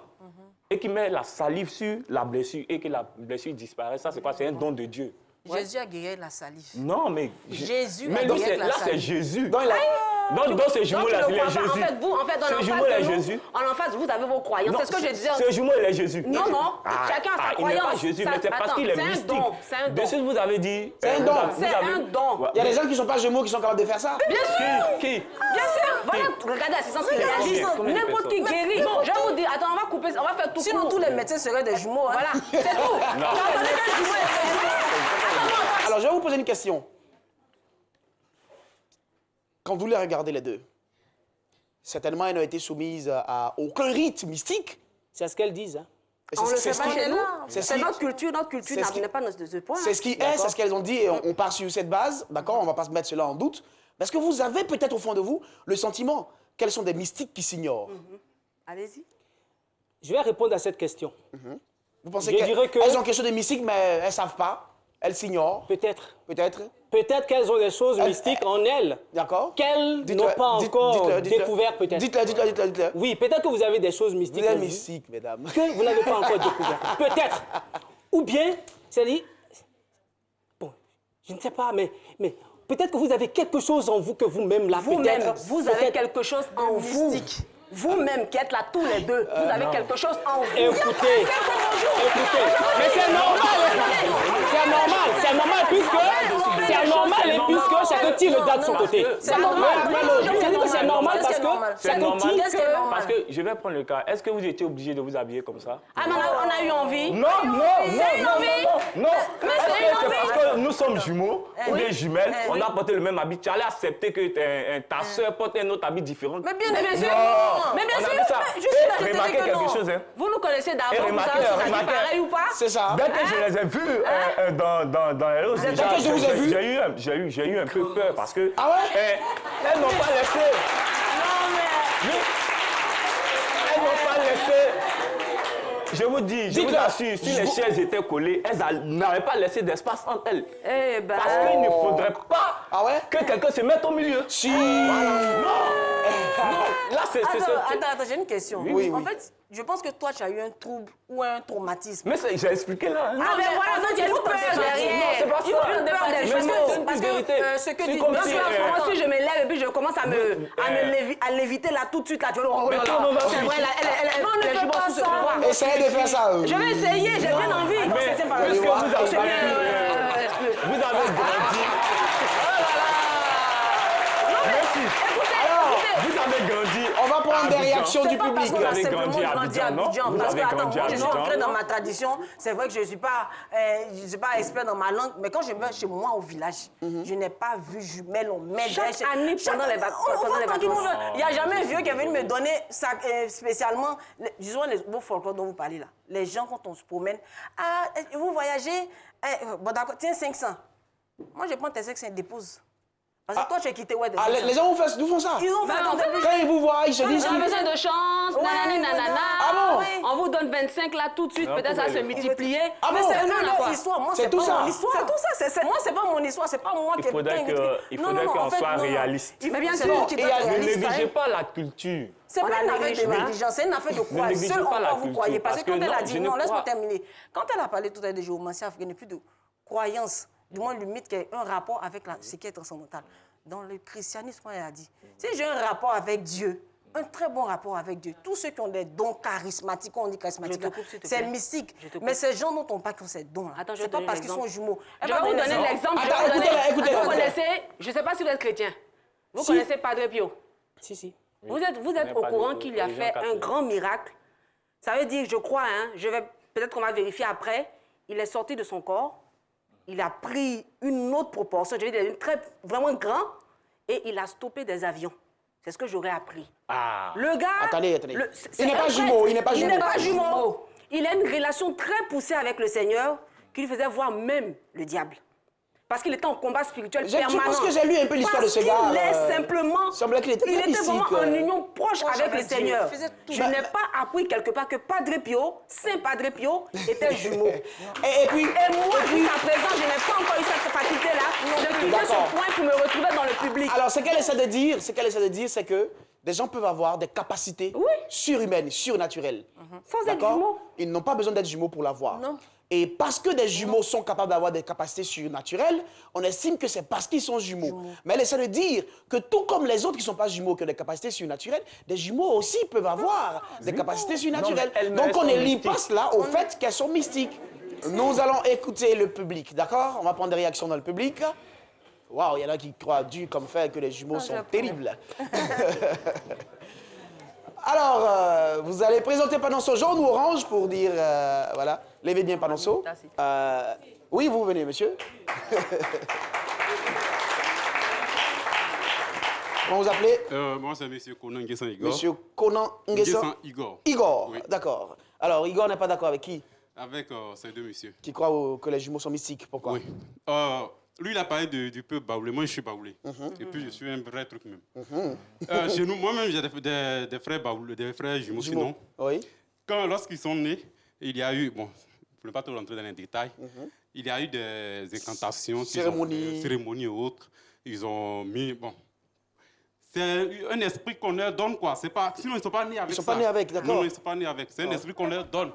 et qui met la salive sur la blessure et que la blessure disparaît, ça, c'est pas, c'est un don de Dieu. Jésus a guéri la salive. Non, mais... Jésus a guéri la salive. Là, c'est Jésus. Dans ces jumeaux-là, il est Jésus. En fait, ce jumeau, il est Jésus. En face, vous avez vos croyances. C'est ce que je disais. Ce jumeau, il est Jésus. Non. Chacun a sa croyance. Il n'est pas Jésus, mais c'est parce qu'il est mystique. C'est un don. De suite, vous avez dit... C'est un don. C'est un don. Il y a des gens qui ne sont pas jumeaux qui sont capables de faire ça. Bien sûr. Qui? Bien sûr. Voilà, regardez l'assistance qu'il réagit. N'importe qui guérit. Je vais vous dire, attends, on va couper, on va faire tout. Sinon, tous les médecins seraient des jumeaux. Voilà, c'est tout. Alors, je vais vous poser une question. Quand vous les regardez les deux, certainement, elles n'ont été soumises à aucun rite mystique. C'est ce qu'elles disent. Hein. On le fait pas chez nous. C'est notre culture n'est pas de ce point. C'est ce qui est, c'est ce qu'elles ont dit, et on part sur cette base, d'accord? On ne va pas se mettre cela en doute. Parce que vous avez peut-être au fond de vous le sentiment qu'elles sont des mystiques qui s'ignorent. Allez-y. Je vais répondre à cette question. Vous pensez qu'elles ont quelque chose de mystique, mais elles ne savent pas? Elles s'ignorent? Peut-être. Peut-être? Peut-être qu'elles ont des choses mystiques en elles. D'accord. Qu'elles n'ont pas encore découvert, peut-être. Dites-le. Oui, peut-être que vous avez des choses mystiques. Vous êtes mystique, mesdames. Que vous n'avez pas encore découvert. Peut-être. Ou bien, c'est-à-dire... Bon, je ne sais pas, mais peut-être que vous avez quelque chose en vous que vous-même, là, peut-être... Vous avez quelque chose en vous. Vous-même qui êtes là tous les deux, vous avez quelque chose en vous. Écoutez, mais c'est normal, puisque chacun tire le dard de son côté. C'est normal. Je dis que c'est normal parce que chacun tire. Parce que je vais prendre le cas. Est-ce que vous étiez obligé de vous habiller comme ça? Ah, mais on a eu envie. Non. Parce que nous sommes jumeaux ou des jumelles, on a porté le même habit. Tu allais accepter que ta soeur porte un autre habit différent? Mais bien sûr. Mais bien sûr, remarquez quelque chose. Vous nous connaissez d'avant, vous savez si on a dit pareil ou pas? C'est ça. Dès que je les ai vus dans les roses, j'ai eu un peu peur parce que elles n'ont pas laissé. Elles n'ont pas laissé. Je vous dis, je vous assure, si les chaises étaient collées, elles n'avaient pas laissé d'espace entre elles. Parce qu'il ne faudrait pas que quelqu'un se mette au milieu. Si. Non, là, c'est... Attends, j'ai une question. Oui. En fait, je pense que toi, tu as eu un trouble ou un traumatisme. Mais j'ai expliqué là. Ah, mais voilà, donc il y a une peur derrière. Non, c'est pas ça. Il y a une peur des jumeaux. Parce que ce que tu dis, si je me lève et puis je commence à l'éviter là tout de suite, là, tu vois, c'est vrai, les jumeaux sous ce pouvoir. Essayez de faire ça. Je vais essayer, j'ai bien envie. Mais puisque vous avez grandi... Vous avez grandi. On va prendre des réactions du public. Vous avez grandi à Abidjan, non? Parce que, attends, moi, je suis ancrée dans ma tradition. C'est vrai que je ne suis pas expert dans ma langue, mais quand je vais chez moi au village, je n'ai pas vu jumelles, on m'aide. Chaque année, pendant les vacances. Il n'y a jamais un vieux qui est venu me donner ça, spécialement, disons, les beaux folklore dont vous parlez là. Les gens, quand on se promène, vous voyagez, bon d'accord, tiens 500. Moi, je prends tes 500 et dépose. Parce que toi, tu as quitté ouais. Les gens nous font ça. Ils ont fait quand ils vous voient, ils se disent... On a besoin de chance, nanana. Ah bon? On vous donne 25 là tout de suite, peut-être ça va se multiplier. Ah bon? Mais c'est une histoire. Moi, c'est pas mon histoire. C'est tout ça. Moi, c'est pas mon histoire. C'est pas moi qui ai Il faudrait qu'on soit réaliste. Mais bien sûr. Ne négligez pas la culture. C'est pas une affaire de négligence, c'est une affaire de croire. Seul on croit, vous croyez. Parce que quand elle a dit, non, laisse-moi terminer. Quand elle a parlé tout à l'heure de géomancie africaine et puis de croyance, du moins le mythe qui a un rapport avec ce qui est transcendantal. Dans le christianisme, on a dit, si j'ai un rapport avec Dieu, un très bon rapport avec Dieu, tous ceux qui ont des dons charismatiques, on dit charismatiques, c'est mystique. Mais ces gens dont on parle qui ont ces dons-là, c'est pas parce qu'ils sont jumeaux. Je vais vous donner l'exemple. Vous connaissez, je ne sais pas si vous êtes chrétien, vous connaissez Padre Pio? Si. Vous êtes au courant qu'il lui a fait un grand miracle. Ça veut dire, je crois, peut-être qu'on va vérifier après, il est sorti de son corps, il a pris une autre proportion, je veux dire, vraiment grand, et il a stoppé des avions. C'est ce que j'aurais appris. Ah. Le gars... Attendez. Il n'est pas jumeau, il n'est pas jumeau. Il a une relation très poussée avec le Seigneur qui lui faisait voir même le diable. Parce qu'il était en combat spirituel permanent. Je pense que j'ai lu un peu l'histoire de ce gars. Il est simplement... Il était vraiment en union proche avec le Seigneur. Je n'ai pas appris quelque part que Padre Pio, Saint Padre Pio, était jumeau. Et moi, jusqu'à présent, je n'ai pas encore eu cette faculté-là de quitter ce point pour me retrouver dans le public. Alors, ce qu'elle essaie de dire, c'est que des gens peuvent avoir des capacités surhumaines, surnaturelles. Sans être jumeaux. Ils n'ont pas besoin d'être jumeaux pour l'avoir. Non. Et parce que des jumeaux sont capables d'avoir des capacités surnaturelles, on estime que c'est parce qu'ils sont jumeaux. Mais elle essaie de dire que tout comme les autres qui ne sont pas jumeaux, qui ont des capacités surnaturelles, des jumeaux aussi peuvent avoir des capacités surnaturelles. Donc on ne lit pas cela au fait qu'elles sont mystiques. Nous allons écouter le public, d'accord? On va prendre des réactions dans le public. Waouh, il y en a qui croient dur comme fait que les jumeaux sont terribles. Alors, vous allez présenter Panonceau jaune ou orange pour dire, voilà, levez bien Panonceau. Oui, vous venez, monsieur. Comment vous appelez? Moi, c'est monsieur Conan Nguessan Igor. Monsieur Conan Nguessan Igor. Igor, oui. D'accord. Alors, Igor n'est pas d'accord avec qui? Avec ces deux messieurs. Qui croient que les jumeaux sont mystiques. Pourquoi? Oui. Lui, il a parlé du peuple baoulé. Moi, je suis baoulé. Et puis, je suis un vrai truc même. Chez nous, moi-même, j'ai des frères baoulés, des frères jumeaux. Sinon, lorsqu'ils sont nés, il y a eu, bon, je ne vais pas trop rentrer dans les détails, il y a eu des incantations, cérémonies et autres. Ils ont mis, bon, c'est un esprit qu'on leur donne, quoi. Pas, sinon, ils ne sont pas nés avec ça. Ils ne sont pas nés avec, d'accord. Non, ils ne sont pas nés avec. C'est un esprit qu'on leur donne.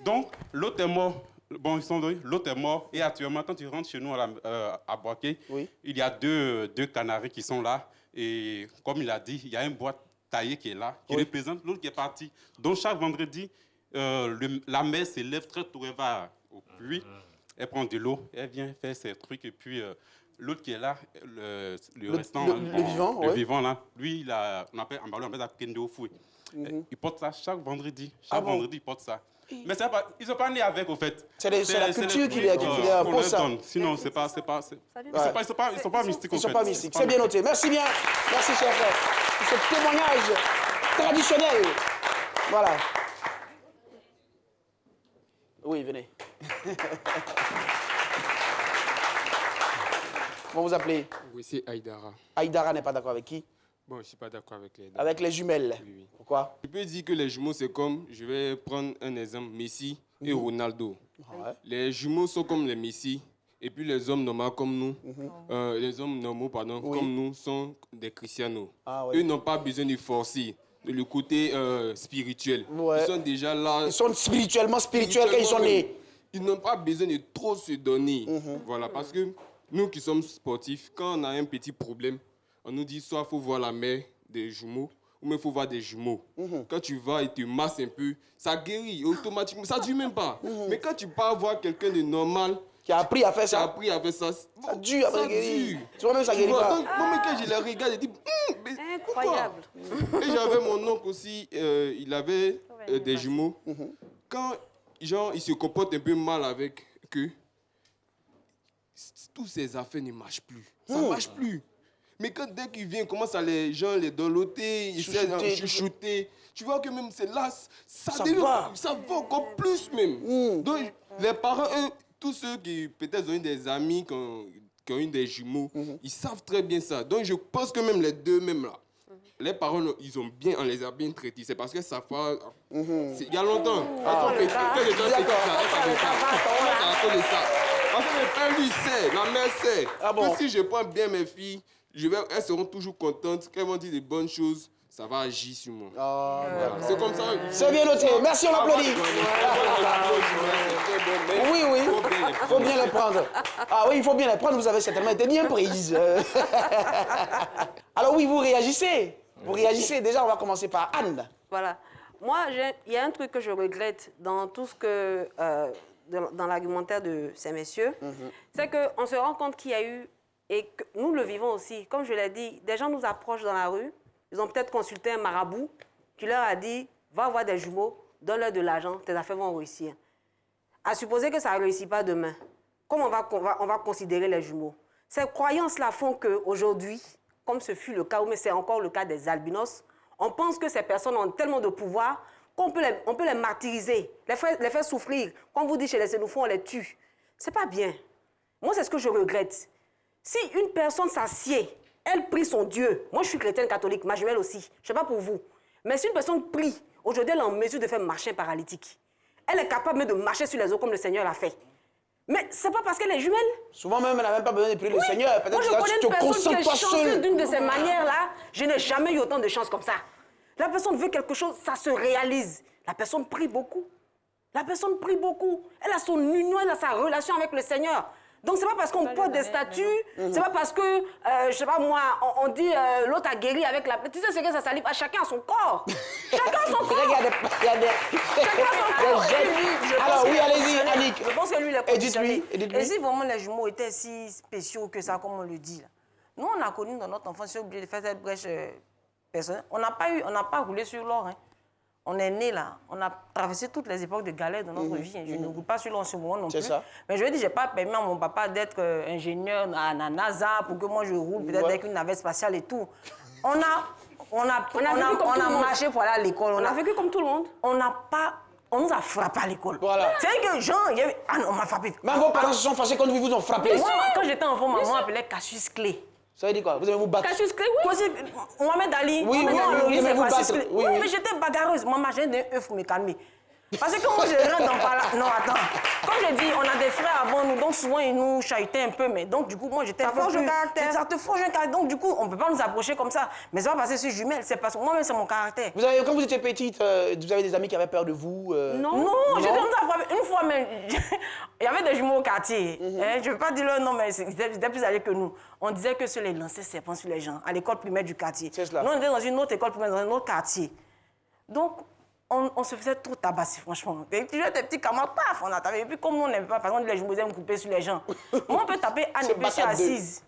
Donc, l'autre est mort. Bon, l'autre est mort. Et actuellement, quand tu rentres chez nous à Boaké, il y a deux canaris qui sont là. Et comme il a dit, il y a une boîte taillée qui est là, qui représente l'autre qui est parti. Donc, chaque vendredi, la mère s'élève très tôt, elle va au puits, elle prend de l'eau, elle vient faire ses trucs. Et puis, l'autre qui est là, le restant, le vivant, là, lui, on appelle ça Kendo Foué. Il porte ça chaque vendredi. Chaque vendredi, il porte ça. Mais ils ne sont pas nés avec, au fait. C'est la culture qui impose ça. Sinon, ils ne sont pas mystiques, Ils ne sont pas mystiques. C'est bien noté. Merci bien. Merci, cher frère. Pour ce témoignage traditionnel. Voilà. Oui, venez. Comment vous appelez? Oui, c'est Aïdara. Aïdara n'est pas d'accord avec qui? Bon, je ne suis pas d'accord avec les... Avec les jumelles? Oui. Pourquoi? Je peux dire que les jumeaux, c'est comme, je vais prendre un exemple, Messi et Ronaldo. Les jumeaux sont comme les Messi, et puis les hommes normaux comme nous, les hommes normaux, pardon, comme nous, sont des Cristianos. Eux n'ont pas besoin de forcer le côté spirituel. Ils sont déjà là... Ils sont spirituellement spirituels quand ils sont nés. Ils n'ont pas besoin de trop se donner. Voilà, parce que nous qui sommes sportifs, quand on a un petit problème, on nous dit soit il faut voir la mère des jumeaux, ou il faut voir des jumeaux. Quand tu vas et tu masses un peu, ça guérit automatiquement, ça ne dure même pas. Mais quand tu pars voir quelqu'un de normal, qui a appris à faire ça, ça dure après guérir. Tu vois même ça guérit pas. Moi, quand je les regarde, je dis, incroyable. Et j'avais mon oncle aussi, il avait des jumeaux. Quand genre, il se comporte un peu mal avec eux, toutes ces affaires ne marchent plus. Ça ne marche plus. Mais quand dès qu'il vient, commence à les gens les doloter, ils essaient de chuchoter. Tu vois que même c'est là, ça va encore plus même. Donc les parents, eux, tous ceux qui peut-être ont eu des amis qui ont eu des jumeaux, ils savent très bien ça. Donc je pense que même les deux même là, les parents, on les a bien traités. C'est parce que ça fait... Il y a longtemps. Parce que le père, lui, sait, la mère sait. Que si je prends bien mes filles, elles seront toujours contentes, qu'elles vont dire des bonnes choses. ça va agir sur moi. C'est comme ça. C'est bien noté. Merci, on l'applaudit. Oui, oui. Il faut bien les prendre. Ah oui, il faut bien les prendre. Vous avez certainement été bien prise. Alors oui, vous réagissez. Vous réagissez. Déjà, on va commencer par Anne. Voilà. Moi, il y a un truc que je regrette dans tout ce que... dans l'argumentaire de ces messieurs, c'est qu'on se rend compte qu'il y a eu, et que nous le vivons aussi, comme je l'ai dit, des gens nous approchent dans la rue, ils ont peut-être consulté un marabout qui leur a dit « Va voir des jumeaux, donne-leur de l'argent, tes affaires vont réussir ». À supposer que ça ne réussit pas demain, comment on va considérer les jumeaux? Ces croyances-là font qu'aujourd'hui, comme ce fut le cas, mais c'est encore le cas des albinos, on pense que ces personnes ont tellement de pouvoir qu'on peut les martyriser, les faire souffrir. Comme vous dites chez les xénophobes, on les tue. C'est pas bien. Moi, c'est ce que je regrette. Si une personne s'assied, elle prie son Dieu. Moi, je suis chrétienne catholique, ma jumelle aussi. Je ne sais pas pour vous. Mais si une personne prie, aujourd'hui, elle est en mesure de faire marcher un paralytique. Elle est capable même de marcher sur les eaux comme le Seigneur l'a fait. Mais c'est pas parce qu'elle est jumelle. Souvent même, elle n'a même pas besoin de prier le Seigneur. Moi, je connais une personne qui est chanceuse d'une de ces manières-là. Je n'ai jamais eu autant de chance comme ça. La personne veut quelque chose, ça se réalise. La personne prie beaucoup. La personne prie beaucoup. Elle a son union, elle a sa relation avec le Seigneur. Donc, c'est pas parce qu'on porte des statues, c'est pas parce que, je sais pas moi, on dit l'autre a guéri avec la... Tu sais ce que ça salive? Chacun a son corps. Chacun a son corps. Chacun a son corps. Alors, oui, allez-y, Annick. Je pense que lui, il est conditionné. Dites-lui. Et si vraiment les jumeaux étaient si spéciaux que ça, comme on le dit, là. Nous, on a connu dans notre enfance, j'ai oublié de faire cette brèche personnelle. On n'a pas roulé sur l'or, hein. On est né là, on a traversé toutes les époques de galère de notre vie. Je ne roule pas sur l'or en ce moment non plus. Ça. Mais je veux dire, je n'ai pas permis à mon papa d'être ingénieur à la NASA pour que moi je roule peut-être avec une navette spatiale et tout. On a marché pour aller à l'école. On a vécu comme tout le monde. On nous a frappé à l'école. Voilà. C'est que Jean, il y avait... Ah non, on m'a frappé. Même vos parents se sont fâchés quand vous ont frappé. Moi, quand j'étais enfant, maman m'appelait Cassius Clé. Ça veut dire quoi? Vous allez vous battre? Cassius Clé, oui. Mohamed Ali. Oui, vous allez vous battre. Oui, mais j'étais bagarreuse. Maman, j'ai donné un œuf pour me calmer. Parce que moi, je rentre dans par là. Non, attends. Comme je dis, on a des frères avant nous, donc souvent, ils nous chahutaient un peu. Mais donc, du coup, moi, j'étais un peu plus... Ça te forge un caractère. Donc, du coup, on ne peut pas nous approcher comme ça. Mais c'est pas parce que je suis jumelle, c'est parce que moi-même, c'est mon caractère. Quand vous étiez petite, vous avez des amis qui avaient peur de vous? Non, j'étais comme ça. Une fois même, il y avait des jumeaux au quartier. Je ne veux pas dire leur nom, mais ils étaient plus âgés que nous. On disait que ceux-là lançaient serpents sur les gens, à l'école primaire du quartier. C'est cela. Nous, on était dans une autre école primaire, dans un autre quartier. Donc, on se faisait trop tabasser, franchement. Tu vois, tes petits camarades, paf, on a tapé. Et puis, comme nous, on n'aime pas, par exemple, les jumeaux aiment couper sur les gens. Moi, on peut taper Anne et puis je suis assise.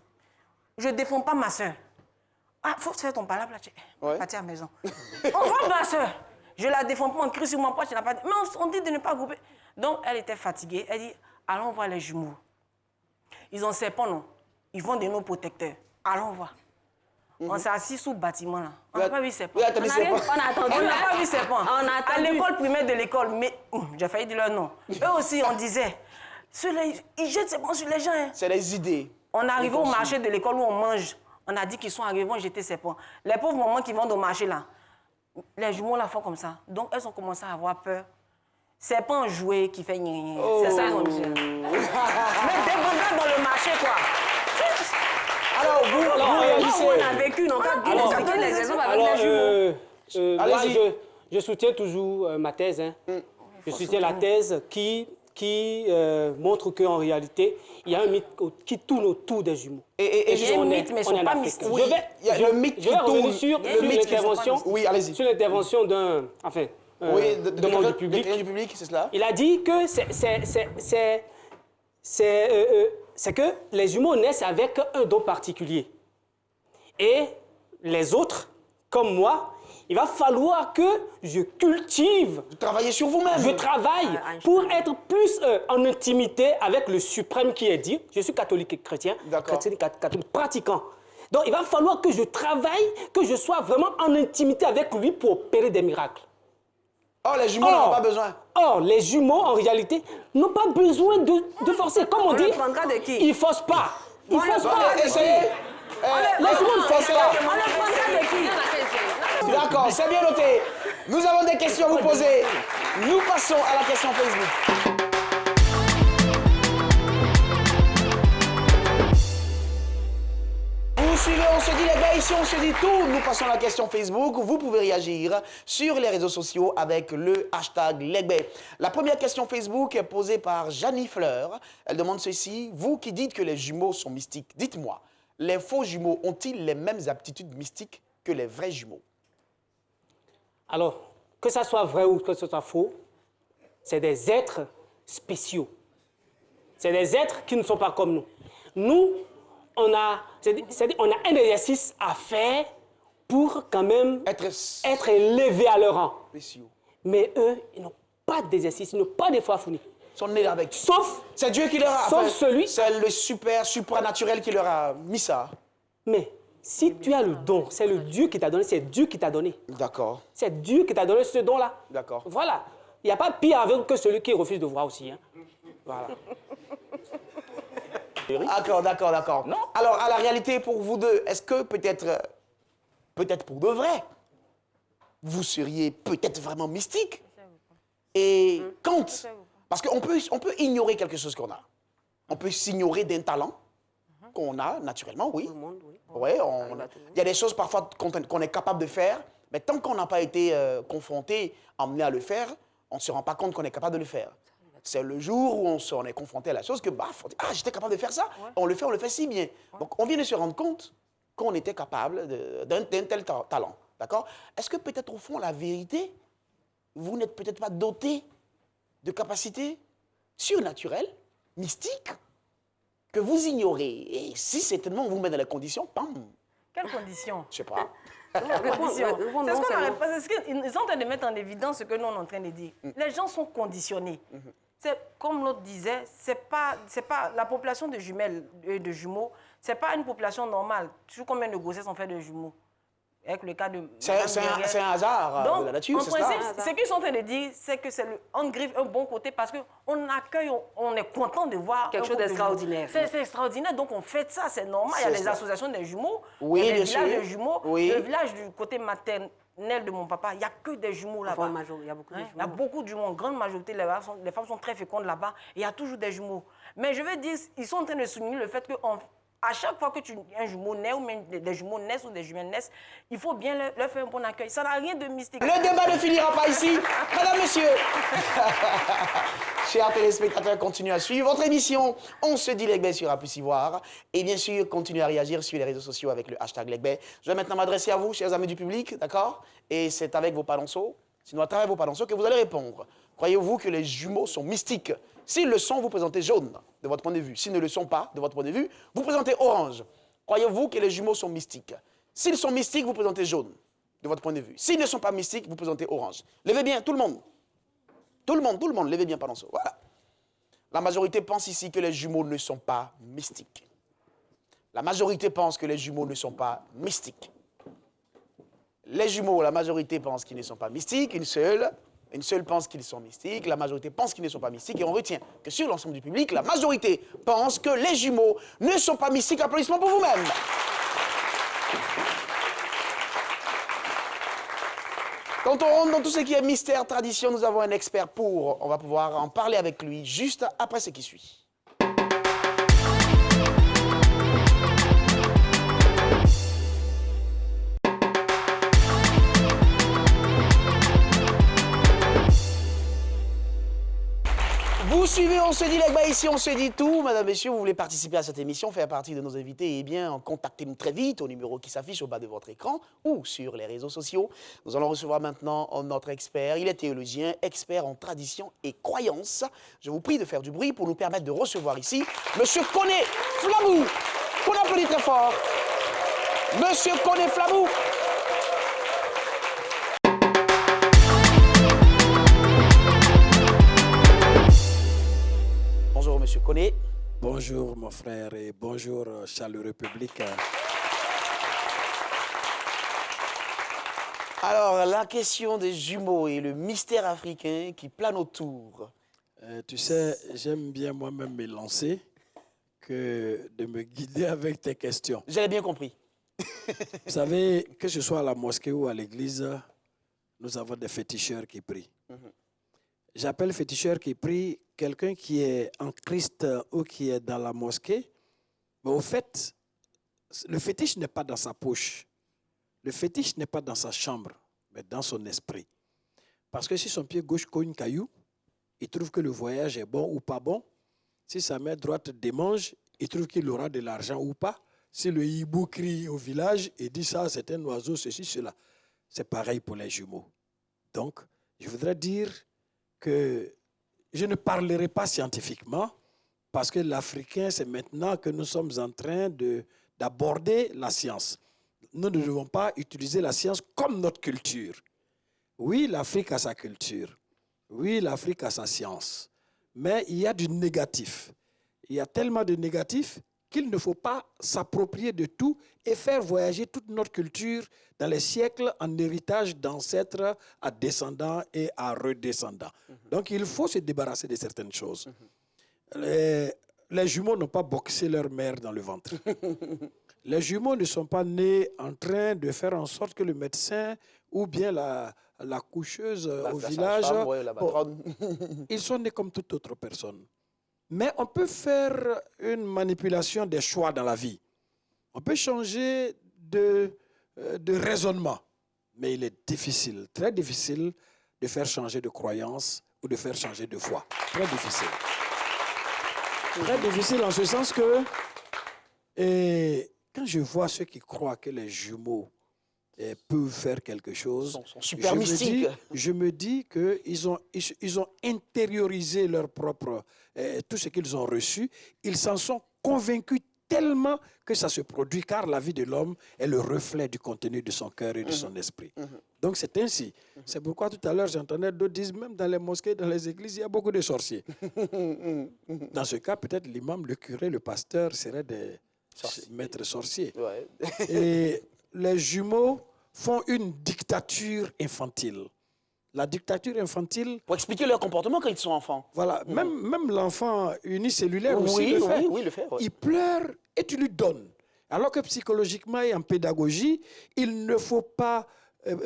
Je ne défends pas ma soeur. Ah, faut faire ton palabre là, tu es parti à la maison. On voit ma soeur. Je la défends pas, on crie sur mon poids, tu n'as pas dit. Mais on dit de ne pas couper. Donc, elle était fatiguée. Elle dit, allons voir les jumeaux. Ils ont serpent, non? Ils vont de nos protecteurs. Allons voir. On s'est assis sous le bâtiment, là. On n'a pas vu serpent. On a attendu. On n'a pas vu serpent. À l'école primaire de l'école, mais j'ai failli dire leur nom. Eux aussi, on disait, ils jettent serpent sur les gens. Hein. C'est des idées. On est arrivé au marché de l'école où on mange. On a dit qu'ils sont arrivés, ils jetaient serpent. Les pauvres mamans qui vendent au marché, là, les jumeaux la font comme ça. Donc, elles ont commencé à avoir peur. Serpent joué qui fait gna. C'est ça, ils ont dit. Mais des bonheurs dans le marché, quoi. Alors, vous réagissez. On a vécu, non? Moi, je soutiens toujours ma thèse. Hein. Je soutiens la thèse qui montre qu'en réalité, il y a un mythe qui tourne autour des jumeaux. Et il y a un mythe, mais ils ne sont pas mystiques. Il y a le mythe qui tourne. Sur l'intervention. Oui, allez-y. Sur l'intervention d'un... Enfin, de membre du public. C'est cela. Il a dit que c'est que les jumeaux naissent avec un don particulier. Et les autres, comme moi, il va falloir que je cultive. Vous travaillez sur vous-même. Je travaille pour être plus en intimité avec le suprême qui est dit. Je suis catholique et chrétien, catholique pratiquant. Donc il va falloir que je travaille, que je sois vraiment en intimité avec lui pour opérer des miracles. Oh, les jumeaux n'ont pas besoin. Or, les jumeaux, en réalité, n'ont pas besoin de forcer. Comme on dit, ils ne forcent pas. Ils ne forcent pas. Essayez. Les jumeaux ne forcent pas. On le prendra de qui? D'accord, c'est bien noté. Nous avons des questions à vous poser. Nous passons à la question Facebook. Vous suivez, on se dit les gars, ici on se dit tout. Nous passons à la question Facebook. Vous pouvez réagir sur les réseaux sociaux avec le hashtag Legbet. La première question Facebook est posée par Janie Fleur. Elle demande ceci. Vous qui dites que les jumeaux sont mystiques, dites-moi, les faux jumeaux ont-ils les mêmes aptitudes mystiques que les vrais jumeaux? Alors, que ça soit vrai ou que ce soit faux, c'est des êtres spéciaux. C'est des êtres qui ne sont pas comme nous. Nous, on a un exercice à faire pour quand même être élevés à leur rang. Mais eux, ils n'ont pas d'exercice, ils n'ont pas d'effort à fournir. Ils sont nés avec. Sauf... C'est Dieu qui leur a... Sauf celui... C'est le supranaturel qui leur a mis ça. Mais si tu as le don, c'est le Dieu qui t'a donné, c'est Dieu qui t'a donné. D'accord. C'est Dieu qui t'a donné ce don-là. D'accord. Voilà. Il n'y a pas pire aveugle que celui qui refuse de voir aussi. Hein. Voilà. D'accord. Alors, à la réalité, pour vous deux, est-ce que peut-être pour de vrai, vous seriez peut-être vraiment mystique? Et quand? Parce qu'on peut ignorer quelque chose qu'on a. On peut s'ignorer d'un talent qu'on a naturellement, oui. Ouais, il y a des choses parfois qu'on est capable de faire, mais tant qu'on n'a pas été confronté, emmené à le faire, on ne se rend pas compte qu'on est capable de le faire. C'est le jour où on est confronté à la chose que, on dit, ah, j'étais capable de faire ça. Ouais. On le fait si bien. Donc, on vient de se rendre compte qu'on était capable d'un tel talent. D'accord? Est-ce que peut-être, au fond, la vérité, vous n'êtes peut-être pas doté de capacités surnaturelles, mystiques, que vous ignorez? Et si certainement on vous met dans les conditions, pam! Quelles conditions? Je ne sais pas. C'est ce qu'ils sont en train de mettre en évidence ce que nous on est en train de dire. Les gens sont conditionnés. C'est comme l'autre disait, c'est pas la population de jumelles et de jumeaux, c'est pas une population normale. Tu sais combien de grossesses on fait de jumeaux? Avec le cas de... C'est un hasard. Donc, de la nature, en c'est principe, ça? ce qu'ils sont en train de dire, c'est que c'est en griffe un bon côté parce qu'on accueille, on est content de voir quelque chose d'extraordinaire. C'est extraordinaire, donc on fait ça, c'est normal. Il y a les associations des jumeaux, oui, il y a les bien villages sûr. de jumeaux. Oui. Le village du côté maternel de mon papa, il n'y a que des jumeaux là-bas. Il y a beaucoup de jumeaux. Il y a beaucoup de jumeaux. En grande majorité, les femmes sont très fécondes là-bas. Il y a toujours des jumeaux. Mais je veux dire, ils sont en train de souligner le fait que à chaque fois que un jumeau naît ou même des jumeaux naissent ou des jumelles naissent, il faut bien leur faire un bon accueil. Ça n'a rien de mystique. Le débat ne finira pas ici. Madame, monsieur. Chers téléspectateurs, continuez à suivre votre émission. On se dit Legbet sur Appuis-Ivoire. Et bien sûr, continuez à réagir sur les réseaux sociaux avec le hashtag Legbet. Je vais maintenant m'adresser à vous, chers amis du public, d'accord? Et c'est avec vos palanceaux, sinon à travers vos palanceaux, que vous allez répondre. Croyez-vous que les jumeaux sont mystiques? S'ils le sont, vous présentez jaune, de votre point de vue. S'ils ne le sont pas, de votre point de vue, vous présentez orange. Croyez-vous que les jumeaux sont mystiques? S'ils sont mystiques, vous présentez jaune, de votre point de vue. S'ils ne sont pas mystiques, vous présentez orange. Levez bien, tout le monde. Tout le monde, levez bien, palanceau. Voilà. La majorité pense ici que les jumeaux ne sont pas mystiques. La majorité pense que les jumeaux ne sont pas mystiques. Les jumeaux, la majorité pense qu'ils ne sont pas mystiques, une seule pense qu'ils sont mystiques, la majorité pense qu'ils ne sont pas mystiques, et on retient que sur l'ensemble du public, la majorité pense que les jumeaux ne sont pas mystiques. Applaudissements pour vous-même. Quand on rentre dans tout ce qui est mystère, tradition, nous avons un expert on va pouvoir en parler avec lui juste après ce qui suit. Vous suivez, on se dit Legbet, ici on se dit tout. Madame, messieurs, vous voulez participer à cette émission, faire partie de nos invités, eh bien, contactez-nous très vite au numéro qui s'affiche au bas de votre écran ou sur les réseaux sociaux. Nous allons recevoir maintenant notre expert. Il est théologien, expert en tradition et croyance. Je vous prie de faire du bruit pour nous permettre de recevoir ici Monsieur Koné Flamou, qu'on applaudit très fort. Monsieur Koné Flamou. Bonjour, Monsieur Koné. Bonjour, mon frère, et bonjour, chaleureux public. Alors, la question des jumeaux et le mystère africain qui plane autour. Tu sais, j'aime bien moi-même me lancer que de me guider avec tes questions. J'avais bien compris. Vous savez, que ce soit à la mosquée ou à l'église, nous avons des féticheurs qui prient. J'appelle féticheur qui prie quelqu'un qui est en Christ ou qui est dans la mosquée. Mais au fait, le fétiche n'est pas dans sa poche. Le fétiche n'est pas dans sa chambre, mais dans son esprit. Parce que si son pied gauche cogne caillou, il trouve que le voyage est bon ou pas bon. Si sa main droite démange, il trouve qu'il aura de l'argent ou pas. Si le hibou crie au village et dit ça, c'est un oiseau, ceci, cela. C'est pareil pour les jumeaux. Donc, je voudrais dire que je ne parlerai pas scientifiquement parce que l'Africain, c'est maintenant que nous sommes en train d'aborder la science. Nous ne devons pas utiliser la science comme notre culture. Oui, l'Afrique a sa culture. Oui, l'Afrique a sa science. Mais il y a du négatif. Il y a tellement de négatif qu'il ne faut pas s'approprier de tout et faire voyager toute notre culture dans les siècles en héritage d'ancêtres à descendants et à redescendants. Donc, il faut se débarrasser de certaines choses. Les jumeaux n'ont pas boxé leur mère dans le ventre. Les jumeaux ne sont pas nés en train de faire en sorte que le médecin ou bien la coucheuse au village, ils sont nés comme toute autre personne. Mais on peut faire une manipulation des choix dans la vie. On peut changer de raisonnement. Mais il est difficile, très difficile, de faire changer de croyance ou de faire changer de foi. Très difficile. Très difficile en ce sens que quand je vois ceux qui croient que les jumeaux peuvent faire quelque chose, sont super mystiques. Je me dis qu'ils ont intériorisé leur propre, tout ce qu'ils ont reçu. Ils s'en sont convaincus tellement que ça se produit, car la vie de l'homme est le reflet du contenu de son cœur et de son esprit. Donc c'est ainsi. C'est pourquoi tout à l'heure, j'entendais d'autres dire, même dans les mosquées, dans les églises, il y a beaucoup de sorciers. Dans ce cas, peut-être l'imam, le curé, le pasteur seraient des maîtres sorciers. Ouais. Et les jumeaux font une dictature infantile. La dictature infantile... Pour expliquer leur comportement quand ils sont enfants. Voilà. Même l'enfant unicellulaire aussi le fait. Oui, le fait. Ouais. Il pleure et tu lui donnes. Alors que psychologiquement et en pédagogie, il ne faut pas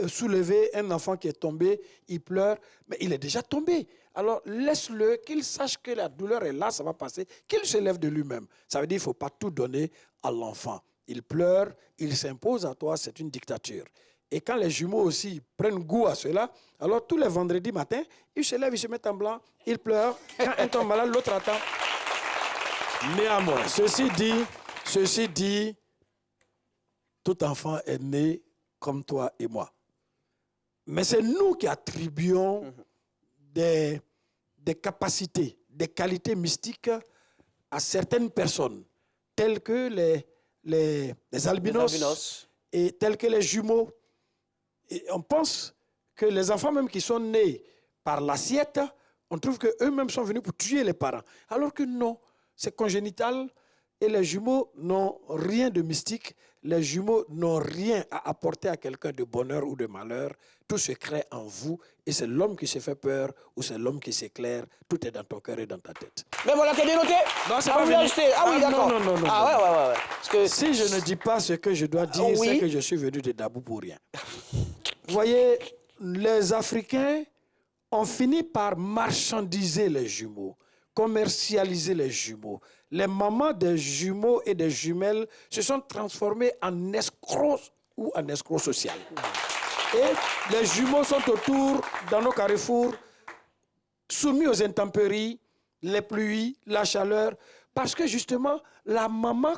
soulever un enfant qui est tombé, il pleure, mais il est déjà tombé. Alors laisse-le, qu'il sache que la douleur est là, ça va passer, qu'il se lève de lui-même. Ça veut dire qu'il ne faut pas tout donner à l'enfant. Il pleure, il s'impose à toi, c'est une dictature. Et quand les jumeaux aussi prennent goût à cela, alors tous les vendredis matins, ils se lèvent, ils se mettent en blanc, ils pleurent. Quand un tombe malade, l'autre attend. Néanmoins, ceci dit, tout enfant est né comme toi et moi. Mais c'est nous qui attribuons des capacités, des qualités mystiques à certaines personnes, telles que les albinos et tels que les jumeaux. Et on pense que les enfants même qui sont nés par l'assiette, on trouve qu'eux-mêmes sont venus pour tuer les parents. Alors que non, c'est congénital et les jumeaux n'ont rien de mystique. Les jumeaux n'ont rien à apporter à quelqu'un de bonheur ou de malheur. Tout se crée en vous et c'est l'homme qui se fait peur ou c'est l'homme qui s'éclaire. Tout est dans ton cœur et dans ta tête. Mais voilà, t'es bien noté. Non, c'est pas fini. Ah oui, d'accord. Non. Ah ouais. Parce que... Si je ne dis pas ce que je dois dire, c'est que je suis venu de Dabou pour rien. Vous voyez, les Africains ont fini par marchandiser les jumeaux, commercialiser les jumeaux. Les mamans des jumeaux et des jumelles se sont transformées en escrocs ou en escrocs sociaux. Et les jumeaux sont autour, dans nos carrefours, soumis aux intempéries, les pluies, la chaleur, parce que justement, la maman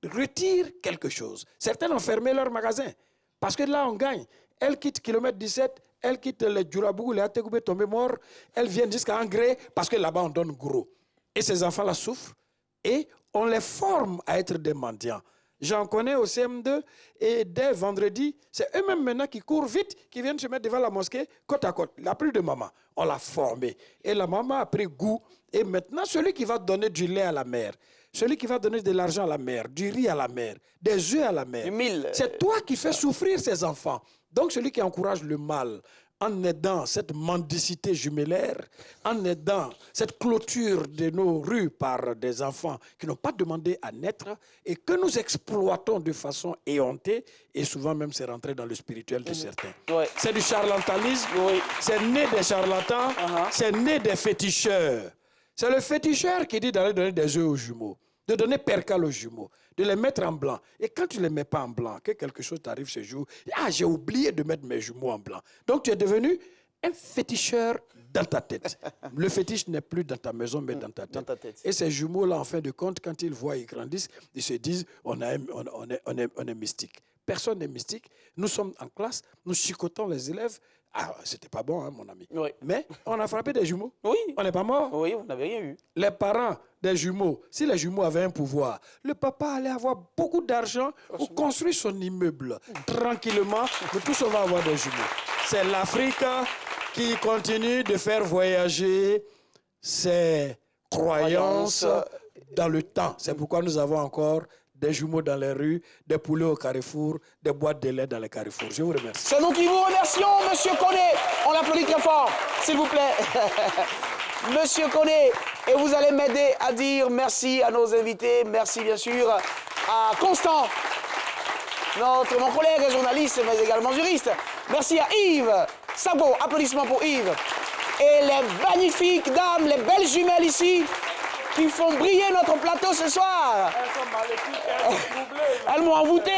retire quelque chose. Certains ont fermé leur magasin, parce que là, on gagne. Elle quitte kilomètre 17, elle quitte les Djourabou, les Ategoubé tombés morts, elle vient jusqu'à Angré, parce que là-bas, on donne gros. Et ces enfants-là souffrent, et on les forme à être des mendiants. J'en connais au CM2, et dès vendredi, c'est eux-mêmes maintenant qui courent vite, qui viennent se mettre devant la mosquée, côte à côte. Il n'y a plus de maman. On l'a formé. Et la maman a pris goût. Et maintenant, celui qui va donner du lait à la mère, celui qui va donner de l'argent à la mère, du riz à la mère, des œufs à la mère, c'est toi qui fais souffrir ces enfants. Donc, celui qui encourage le mal, en aidant cette mendicité jumellaire, en aidant cette clôture de nos rues par des enfants qui n'ont pas demandé à naître et que nous exploitons de façon éhontée, et souvent même c'est rentré dans le spirituel de certains. C'est du charlatanisme, c'est né des charlatans, c'est né des féticheurs. C'est le féticheur qui dit d'aller donner des œufs aux jumeaux. de donner percal aux jumeaux, de les mettre en blanc. Et quand tu ne les mets pas en blanc, que quelque chose t'arrive ce jour, ah, j'ai oublié de mettre mes jumeaux en blanc. Donc tu es devenu un féticheur dans ta tête. Le fétiche n'est plus dans ta maison, mais dans ta tête. Et ces jumeaux-là, en fin de compte, quand ils voient, ils grandissent, ils se disent, on est mystique. Personne n'est mystique. Nous sommes en classe, nous chicotons les élèves. Ah, c'était pas bon, hein, mon ami. Oui. Mais on a frappé des jumeaux. Oui. On n'est pas mort. Oui, vous n'avez rien eu. Les parents des jumeaux, si les jumeaux avaient un pouvoir, le papa allait avoir beaucoup d'argent pour construire son immeuble. Tranquillement, nous tous, on va avoir des jumeaux. C'est l'Afrique qui continue de faire voyager ses croyances dans le temps. C'est pourquoi nous avons encore des jumeaux dans les rues, des poulets au carrefour, des boîtes de lait dans les carrefours. Je vous remercie. C'est nous qui vous remercions, Monsieur Koné. On l'applaudit très fort, s'il vous plaît. Monsieur Koné, et vous allez m'aider à dire merci à nos invités. Merci, bien sûr, à Constant, mon collègue journaliste, mais également juriste. Merci à Yves Sabo. Applaudissements pour Yves. Et les magnifiques dames, les belles jumelles ici, qui font briller notre plateau ce soir. Elles sont maléfiques, elles sont troublées. Elles m'ont envoûté.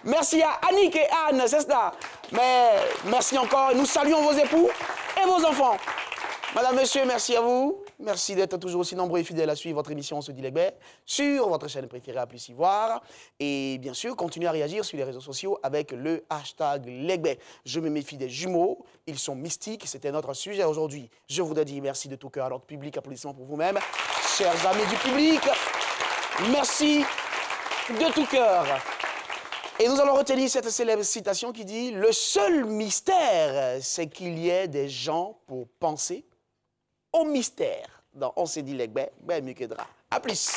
Merci à Annick et Anne, c'est ça. Mais merci encore. Nous saluons vos époux et vos enfants. Madame, Monsieur, merci à vous. Merci d'être toujours aussi nombreux et fidèles à suivre votre émission On se dit Legbe sur votre chaîne préférée à Plus y voir. Et bien sûr, continuez à réagir sur les réseaux sociaux avec le hashtag Legbe. Je me méfie des jumeaux. Ils sont mystiques. C'était notre sujet aujourd'hui. Je voudrais dire merci de tout cœur à notre public. Applaudissements pour vous-même. Chers amis du public, merci de tout cœur. Et nous allons retenir cette célèbre citation qui dit « Le seul mystère, c'est qu'il y ait des gens pour penser au mystère. » Donc, on s'est dit Legbe, ben mieux que drap. À plus.